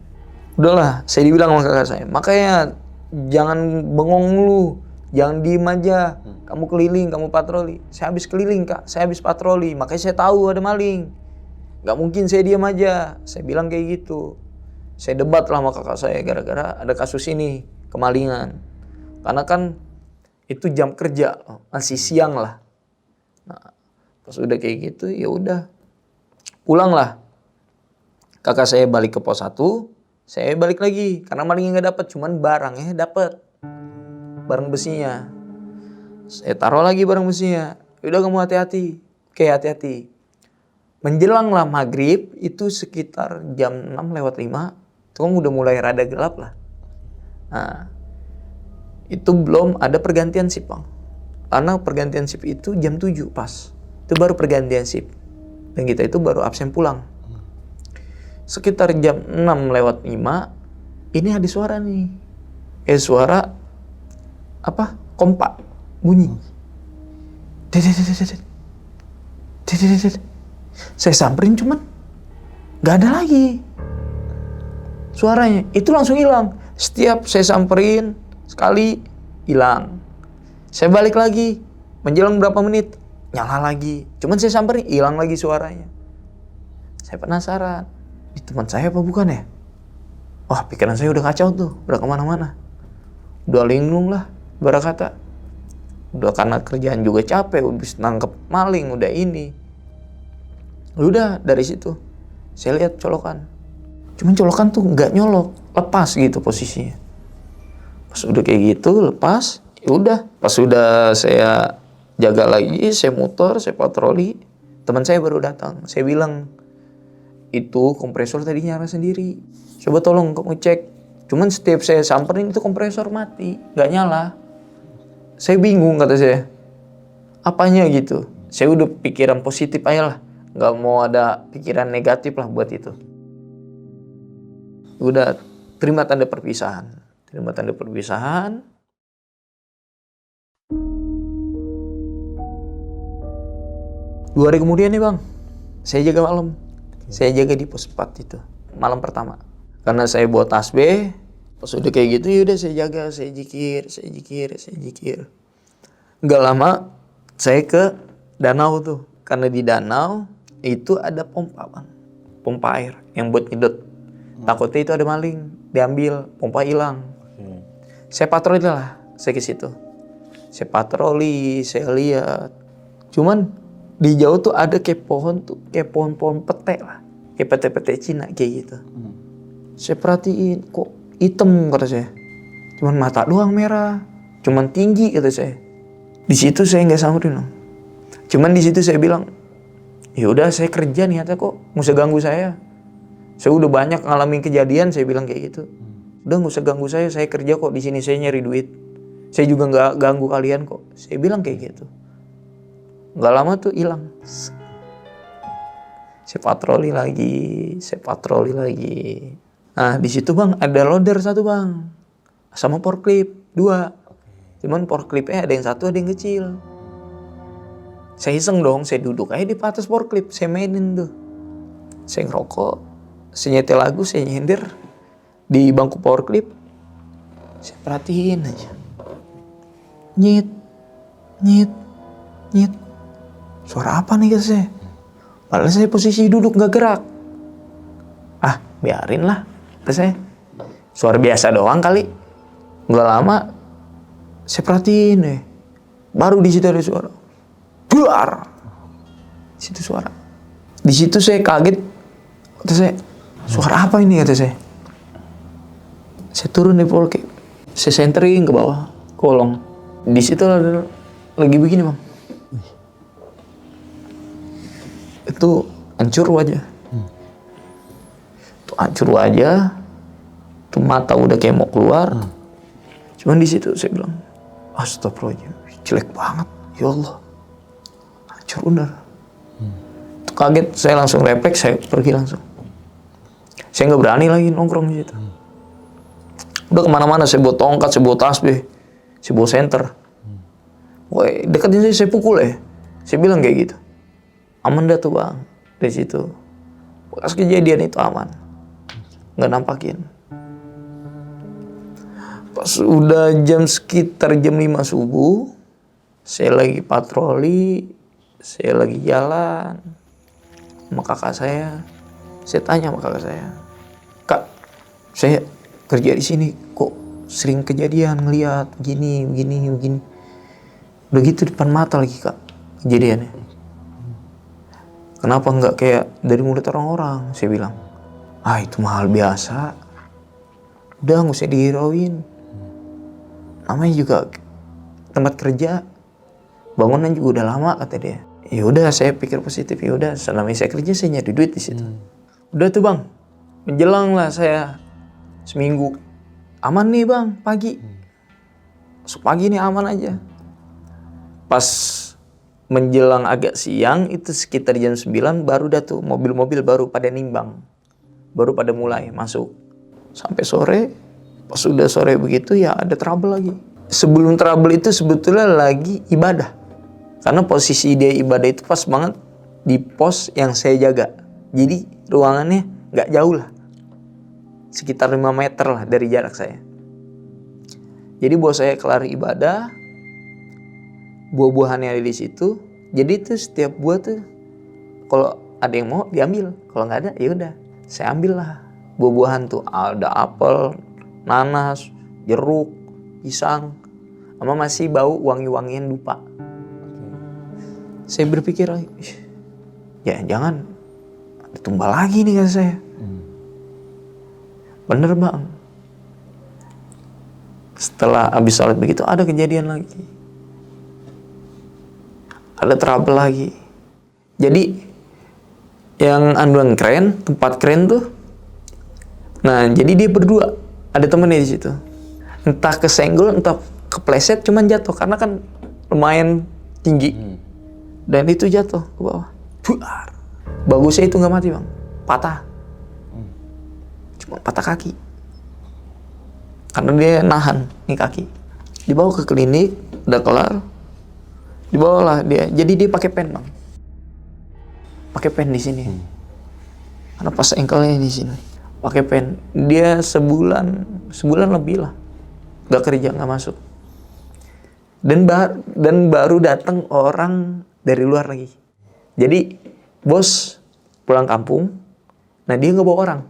Udahlah saya dibilang sama kakak saya. Makanya jangan bengong lu. Jangan diem aja. Kamu keliling, kamu patroli. Saya habis keliling kak. Saya habis patroli. Makanya saya tahu ada maling. Gak mungkin saya diem aja. Saya bilang kayak gitu. Saya debat lah sama kakak saya gara-gara ada kasus ini. Kemalingan. Karena kan itu jam kerja. Masih siang lah. Nah, pas udah kayak gitu ya udah. Pulang lah. Kakak saya balik ke pos 1. Saya balik lagi. Karena malingnya gak dapet. Cuman barangnya dapet. Barang besinya. Saya taruh lagi barang besinya. Udah kamu hati-hati. Oke hati-hati. Menjelang lah maghrib. Itu sekitar jam 6:05. Itu kan udah mulai rada gelap lah. Nah. Itu belum ada pergantian shift bang. Karena pergantian shift itu jam 7 pas. Itu baru pergantian shift. Dan kita itu baru absen pulang. Sekitar jam 6:05, ini ada suara nih. Suara apa? Kompak bunyi. Saya samperin cuman nggak ada lagi suaranya. Itu langsung hilang. Setiap saya samperin sekali hilang. Saya balik lagi, menjelang berapa menit nyala lagi. Cuman saya samperin hilang lagi suaranya. Saya penasaran, ini teman saya apa bukan ya? Wah, pikiran saya udah kacau tuh, udah kemana-mana. Udah linglung lah, ibarat kata. Udah karena kerjaan juga capek, udah nangkep maling, udah ini. Udah dari situ, saya lihat colokan. Cuman colokan tuh nggak nyolok, lepas gitu posisinya. Pas udah kayak gitu, lepas, ya udah. Pas udah saya jaga lagi, saya muter, saya patroli. Teman saya baru datang, saya bilang, itu kompresor tadi nyala sendiri. Coba tolong kamu cek. Cuman setiap saya samperin itu kompresor mati, nggak nyala. Saya bingung kata saya. Apanya gitu? Saya udah pikiran positif aja lah. Nggak mau ada pikiran negatif lah buat itu. Udah terima tanda perpisahan. Terima tanda perpisahan. Dua hari kemudian nih bang, saya jaga malam. Saya jaga di pos 4 itu. Malam pertama. Karena saya buat tasbih, pas udah kayak gitu yaudah saya jaga, saya jikir. Nggak lama saya ke danau tuh. Karena di danau itu ada pompa bang. Pompa air yang buat nyedot. Takutnya itu ada maling, diambil, pompa hilang. Saya patroli lah, saya ke situ. Saya patroli, saya lihat. Cuman di jauh tuh ada kayak pohon-pohon pete lah. Kayak pete-pete Cina kayak gitu. Saya perhatiin, kok hitam kata saya. Cuman mata doang merah. Cuman tinggi kata saya. Di situ saya nggak samperin. Cuman di situ saya bilang, ya udah saya kerja nih kata kok, nggak usah ganggu saya. Saya udah banyak ngalamin kejadian, saya bilang kayak gitu. Udah nggak usah ganggu saya kerja kok di sini, saya nyari duit. Saya juga nggak ganggu kalian kok. Saya bilang kayak gitu. Nggak lama tuh hilang. Saya patroli lagi. Nah di situ bang ada loader satu bang, sama forklift 2. Cuman forkliftnya ada yang satu, ada yang kecil. Saya iseng dong, saya duduk aja di atas forklift, saya mainin tuh. Saya ngerokok, saya nyetel lagu, saya nyender di bangku forklift. Saya perhatiin aja. Nyit. Suara apa nih kata saya? Padahal saya posisi duduk nggak gerak. Ah, biarin lah, kata saya. Suara biasa doang kali. Nggak lama, saya perhatiin deh. Baru di situ ada suara. Buar. Di situ suara. Di situ saya kaget. Kata saya, suara apa ini kata saya. Saya turun dari polkek. Saya senterin ke bawah kolong. Di situ ada lagi begini bang. Itu hancur wajah. Itu hancur wajah. Itu mata udah kayak mau keluar. Cuman di situ saya bilang, astagfirullahaladzim, jelek banget. Ya Allah. Hancur bener. Itu kaget, saya langsung refleks, saya pergi langsung. Saya nggak berani lagi nongkrong di situ. Udah kemana-mana, saya bawa tongkat, saya bawa tasbih, saya bawa senter. Woi, deketin saya pukul ya. Saya bilang kayak gitu. Aman dah tuh bang, dari situ. Bekas kejadian itu aman. Nggak nampakin. Pas udah sekitar jam 5 subuh, saya lagi patroli, saya lagi jalan sama kakak saya. Saya tanya sama kakak saya, Kak, saya kerja di sini kok sering kejadian ngeliat begini. Udah gitu depan mata lagi kak kejadiannya. Kenapa nggak kayak dari mulut orang-orang? Saya bilang, itu mahal biasa. Udah nggak usah dihirauin. Namanya juga tempat kerja, bangunan juga udah lama kata dia. Ya udah saya pikir positif, ya udah selama saya kerja saya nyari duit di situ. Udah tuh bang, menjelang lah saya seminggu. Aman nih bang, pagi. Masuk pagi nih aman aja. Pas menjelang agak siang itu sekitar jam 9 baru dah tuh mobil-mobil baru pada nimbang. Baru pada mulai masuk. Sampai sore, pas udah sore begitu ya ada trouble lagi. Sebelum trouble itu sebetulnya lagi ibadah. Karena posisi dia ibadah itu pas banget di pos yang saya jaga. Jadi ruangannya nggak jauh lah. Sekitar 5 meter lah dari jarak saya. Jadi bos saya kelar ibadah, buah-buahannya ada di situ. Jadi tuh setiap buah tuh kalau ada yang mau diambil, kalau nggak ada ya udah saya ambil lah. Buah-buahan tuh ada apel, nanas, jeruk, pisang, sama masih bau wangi-wangian dupa. Saya berpikir, ya jangan ada tumbal lagi nih kata saya. Bener bang. Setelah habis sholat begitu ada kejadian lagi. Ada trouble lagi. Jadi yang anduan keren, tempat keren tuh. Nah jadi dia berdua, ada temennya di situ. Entah kesenggol, entah kepleset, cuman jatuh karena kan lumayan tinggi. Dan itu jatuh ke bawah. Buar. Bagusnya itu nggak mati bang, patah. Cuma patah kaki. Karena dia nahan nih kaki. Dibawa ke klinik, udah kelar. Dibawalah dia. Jadi dia pakai pen bang. Pakai pen di sini. Karena pas engkelnya di sini. Pakai pen. Dia sebulan lebih lah. Gak kerja, gak masuk. Dan baru datang orang dari luar lagi. Jadi bos pulang kampung. Nah dia nggak bawa orang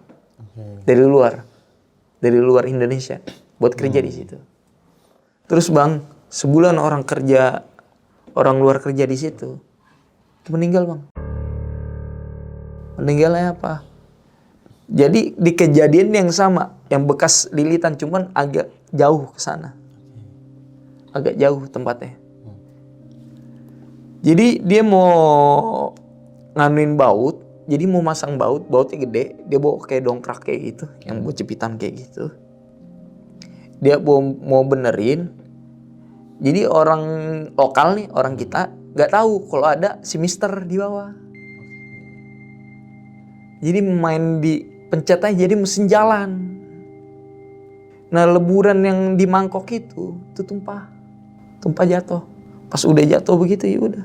dari luar Indonesia buat kerja di situ. Terus bang, sebulan orang luar kerja di situ, itu meninggal bang. Meninggalnya apa? Jadi di kejadian yang sama, yang bekas lilitan, cuman agak jauh ke sana, agak jauh tempatnya. Jadi dia mau nganuin baut, jadi mau masang bautnya gede, dia bawa kayak dongkrak kayak gitu, yang buat jepitan kayak gitu. Dia mau benerin. Jadi orang lokal nih, orang kita nggak tahu kalau ada si Mister di bawah. Jadi main di pencet aja jadi mesin jalan. Nah leburan yang di mangkok itu tumpah jatuh. Pas udah jatuh begitu ya udah,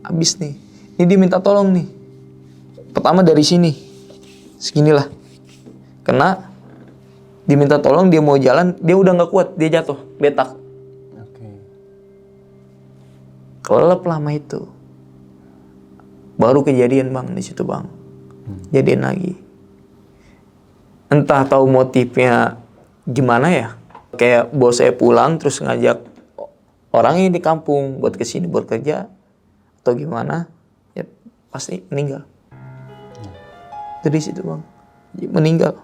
habis nih. Ini dia minta tolong nih. Pertama dari sini, seginilah. Kena, diminta tolong, dia mau jalan, dia udah nggak kuat, dia jatuh, betak. Kelelep lama itu. Baru kejadian bang di situ bang. Jadian lagi. Entah tahu motifnya gimana ya. Kayak bos saya pulang terus ngajak orangnya di kampung buat kesini buat kerja atau gimana, ya pasti meninggal. Dari situ bang, dia meninggal.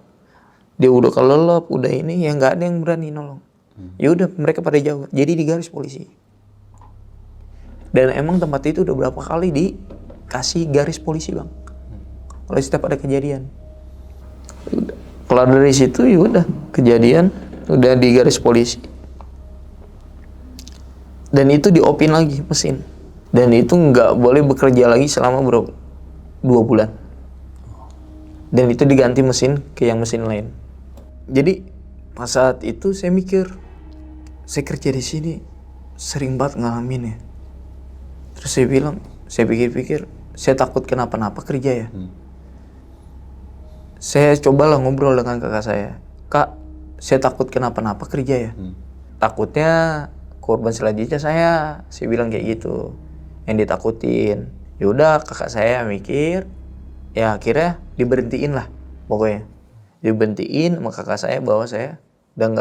Dia udah kelelep, udah ini, ya nggak ada yang berani nolong. Ya udah mereka pada jauh, jadi di garis polisi. Dan emang tempat itu udah berapa kali dikasih garis polisi bang. Kalau setiap ada kejadian. Kelar dari situ ya udah kejadian, udah di garis polisi. Dan itu diopin lagi mesin. Dan itu nggak boleh bekerja lagi selama 2 bulan. Dan itu diganti mesin ke yang mesin lain. Jadi pas saat itu saya mikir, saya kerja di sini sering banget ngalamin ya. Terus saya pikir-pikir, saya takut kenapa-napa kerja ya. Saya cobalah ngobrol dengan kakak saya. Kak, saya takut kenapa-napa kerja ya. Takutnya korban selanjutnya saya bilang kayak gitu. Yang ditakutin. Ya udah kakak saya mikir, ya akhirnya diberhentiin lah pokoknya. Diberhentiin sama kakak saya bahwa saya udah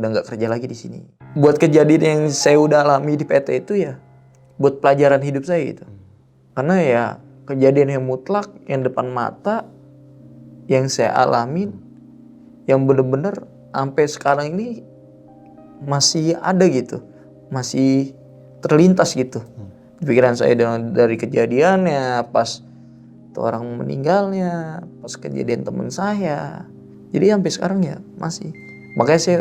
nggak kerja lagi di sini. Buat kejadian yang saya udah alami di PT itu ya buat pelajaran hidup saya gitu. Karena ya kejadian yang mutlak, yang depan mata, yang saya alamin, yang bener-bener sampai sekarang ini masih ada gitu, masih terlintas gitu pikiran saya dari kejadiannya, pas tuh orang meninggalnya, pas kejadian teman saya. Jadi sampai sekarang ya masih. Makanya saya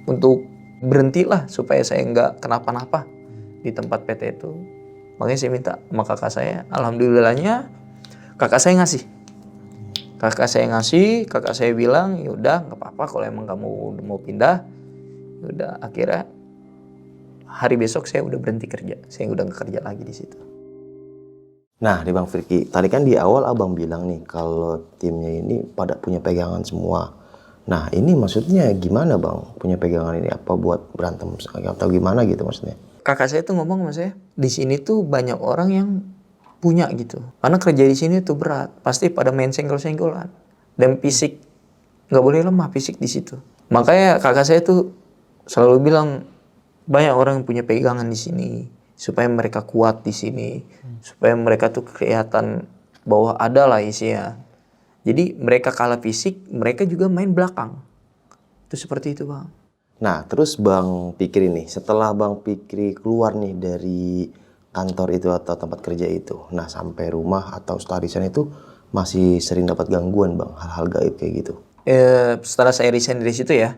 untuk berhentilah supaya saya nggak kenapa-napa di tempat PT itu. Makanya saya minta sama kakak saya, alhamdulillahnya kakak saya ngasih. Kakak saya bilang, ya udah nggak apa-apa kalau emang kamu udah mau pindah. Ya udah, akhirnya hari besok saya udah berhenti kerja. Saya udah nggak kerja lagi di situ. Nah, di Bang Firky, tadi kan di awal abang bilang nih kalau timnya ini pada punya pegangan semua. Nah, ini maksudnya gimana bang? Punya pegangan ini apa buat berantem atau gimana gitu maksudnya? Kakak saya tuh ngomong sama saya, di sini tuh banyak orang yang punya gitu. Karena kerja di sini tuh berat, pasti pada main senggol-senggolan. Dan fisik, nggak boleh lemah fisik di situ. Makanya kakak saya tuh selalu bilang, banyak orang yang punya pegangan di sini. Supaya mereka kuat di sini. Supaya mereka tuh kelihatan bahwa ada lah isinya. Jadi mereka kalah fisik, mereka juga main belakang. Itu seperti itu bang. Nah, terus Bang Fikri nih, setelah Bang Fikri keluar nih dari kantor itu atau tempat kerja itu, nah sampai rumah atau setelah resign itu masih sering dapat gangguan Bang, hal-hal gaib kayak gitu? Setelah saya resign dari situ ya,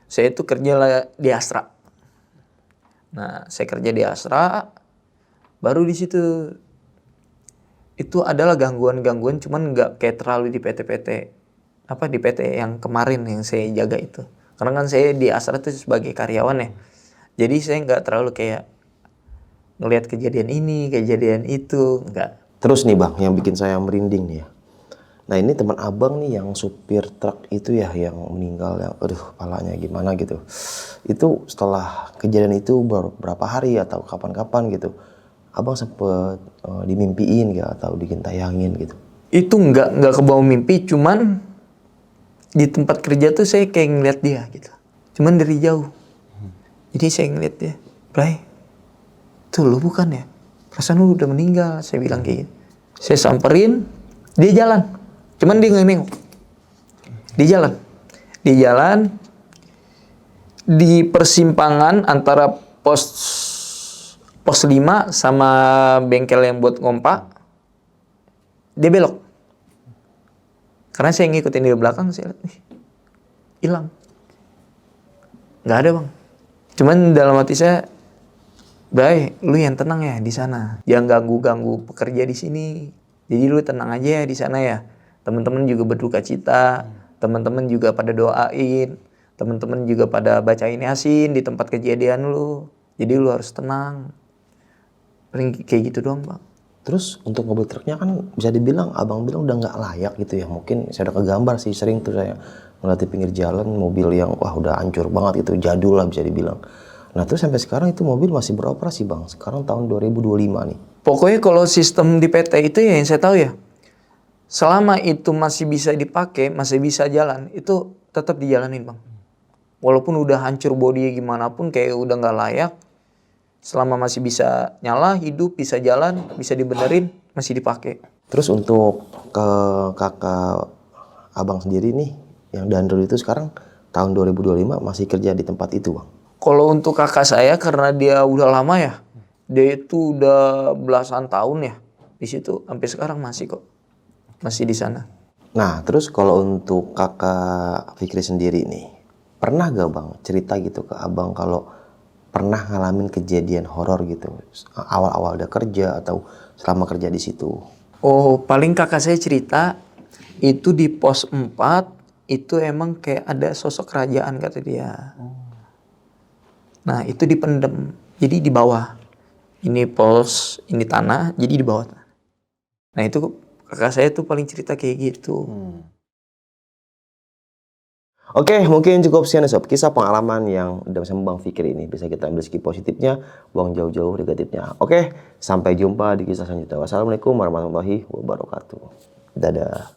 saya itu kerja di Astra. Nah, saya kerja di Astra, baru di situ itu adalah gangguan-gangguan, cuman nggak kayak terlalu di PT-PT. Apa di PT yang kemarin yang saya jaga itu. Karena kan saya di Astra itu sebagai karyawan ya. Jadi saya nggak terlalu kayak ngelihat kejadian ini, kejadian itu, nggak. Terus nih Bang, yang bikin saya merinding nih ya. Nah ini teman abang nih yang supir truk itu ya yang meninggal, yang aduh kepalanya gimana gitu. Itu setelah kejadian itu berapa hari atau kapan-kapan gitu, abang sempet dimimpiin gak atau digentayangin gitu? Itu nggak kebawa mimpi, cuman di tempat kerja tuh saya kayak ngeliat dia gitu. Cuman dari jauh. Jadi saya ngeliat dia, Bray, tuh lu bukan ya? Perasaan lu udah meninggal, saya bilang kayak gitu. Saya samperin, dia jalan. Cuman dia nengok. Dia jalan di persimpangan antara pos 5 sama bengkel yang buat ngompa. Dia belok. Karena saya ngikutin di belakang, saya lihat, hilang. Nggak ada bang. Cuman dalam hati saya, Bray, lu yang tenang ya di sana. Jangan ganggu pekerja di sini. Jadi lu tenang aja ya di sana ya. Teman-teman juga berduka cita, teman-teman juga pada doain, teman-teman juga pada bacain Yasin di tempat kejadian lu. Jadi lu harus tenang. Paling kayak gitu doang bang. Terus untuk mobil truknya kan bisa dibilang abang bilang udah nggak layak gitu ya. Mungkin saya udah kegambar sih, sering tuh saya ngeliat di pinggir jalan mobil yang wah udah hancur banget gitu, jadul lah bisa dibilang. Nah terus sampai sekarang itu mobil masih beroperasi bang. Sekarang tahun 2025 nih. Pokoknya kalau sistem di PT itu ya yang saya tahu ya, selama itu masih bisa dipakai, masih bisa jalan, itu tetap dijalanin bang. Walaupun udah hancur bodinya gimana pun, kayak udah nggak layak, selama masih bisa nyala, hidup, bisa jalan, bisa dibenerin, masih dipakai. Terus untuk ke kakak abang sendiri nih, yang Dandrul itu sekarang tahun 2025 masih kerja di tempat itu bang? Kalau untuk kakak saya, karena dia udah lama ya, dia itu udah belasan tahun ya di situ, sampai sekarang masih kok. Masih di sana. Nah, terus kalau untuk kakak Fikri sendiri nih, pernah gak bang cerita gitu ke abang kalau pernah ngalamin kejadian horor gitu awal-awal dia kerja atau selama kerja di situ? Oh, paling kakak saya cerita itu di pos 4 itu emang kayak ada sosok kerajaan kata dia. Nah, itu dipendem. Jadi di bawah. Ini pos, ini tanah, jadi di bawah. Nah, itu kakak saya tuh paling cerita kayak gitu. Oke, mungkin cukup sekian sob. Kisah pengalaman yang udah sama Bang Fikri ini. Bisa kita ambil segi positifnya, buang jauh-jauh negatifnya. Oke, sampai jumpa di kisah selanjutnya. Wassalamualaikum warahmatullahi wabarakatuh. Dadah.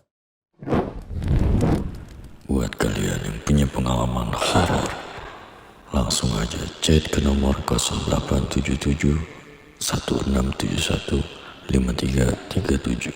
Buat kalian yang punya pengalaman horor, langsung aja chat ke nomor 0877 1671 5337.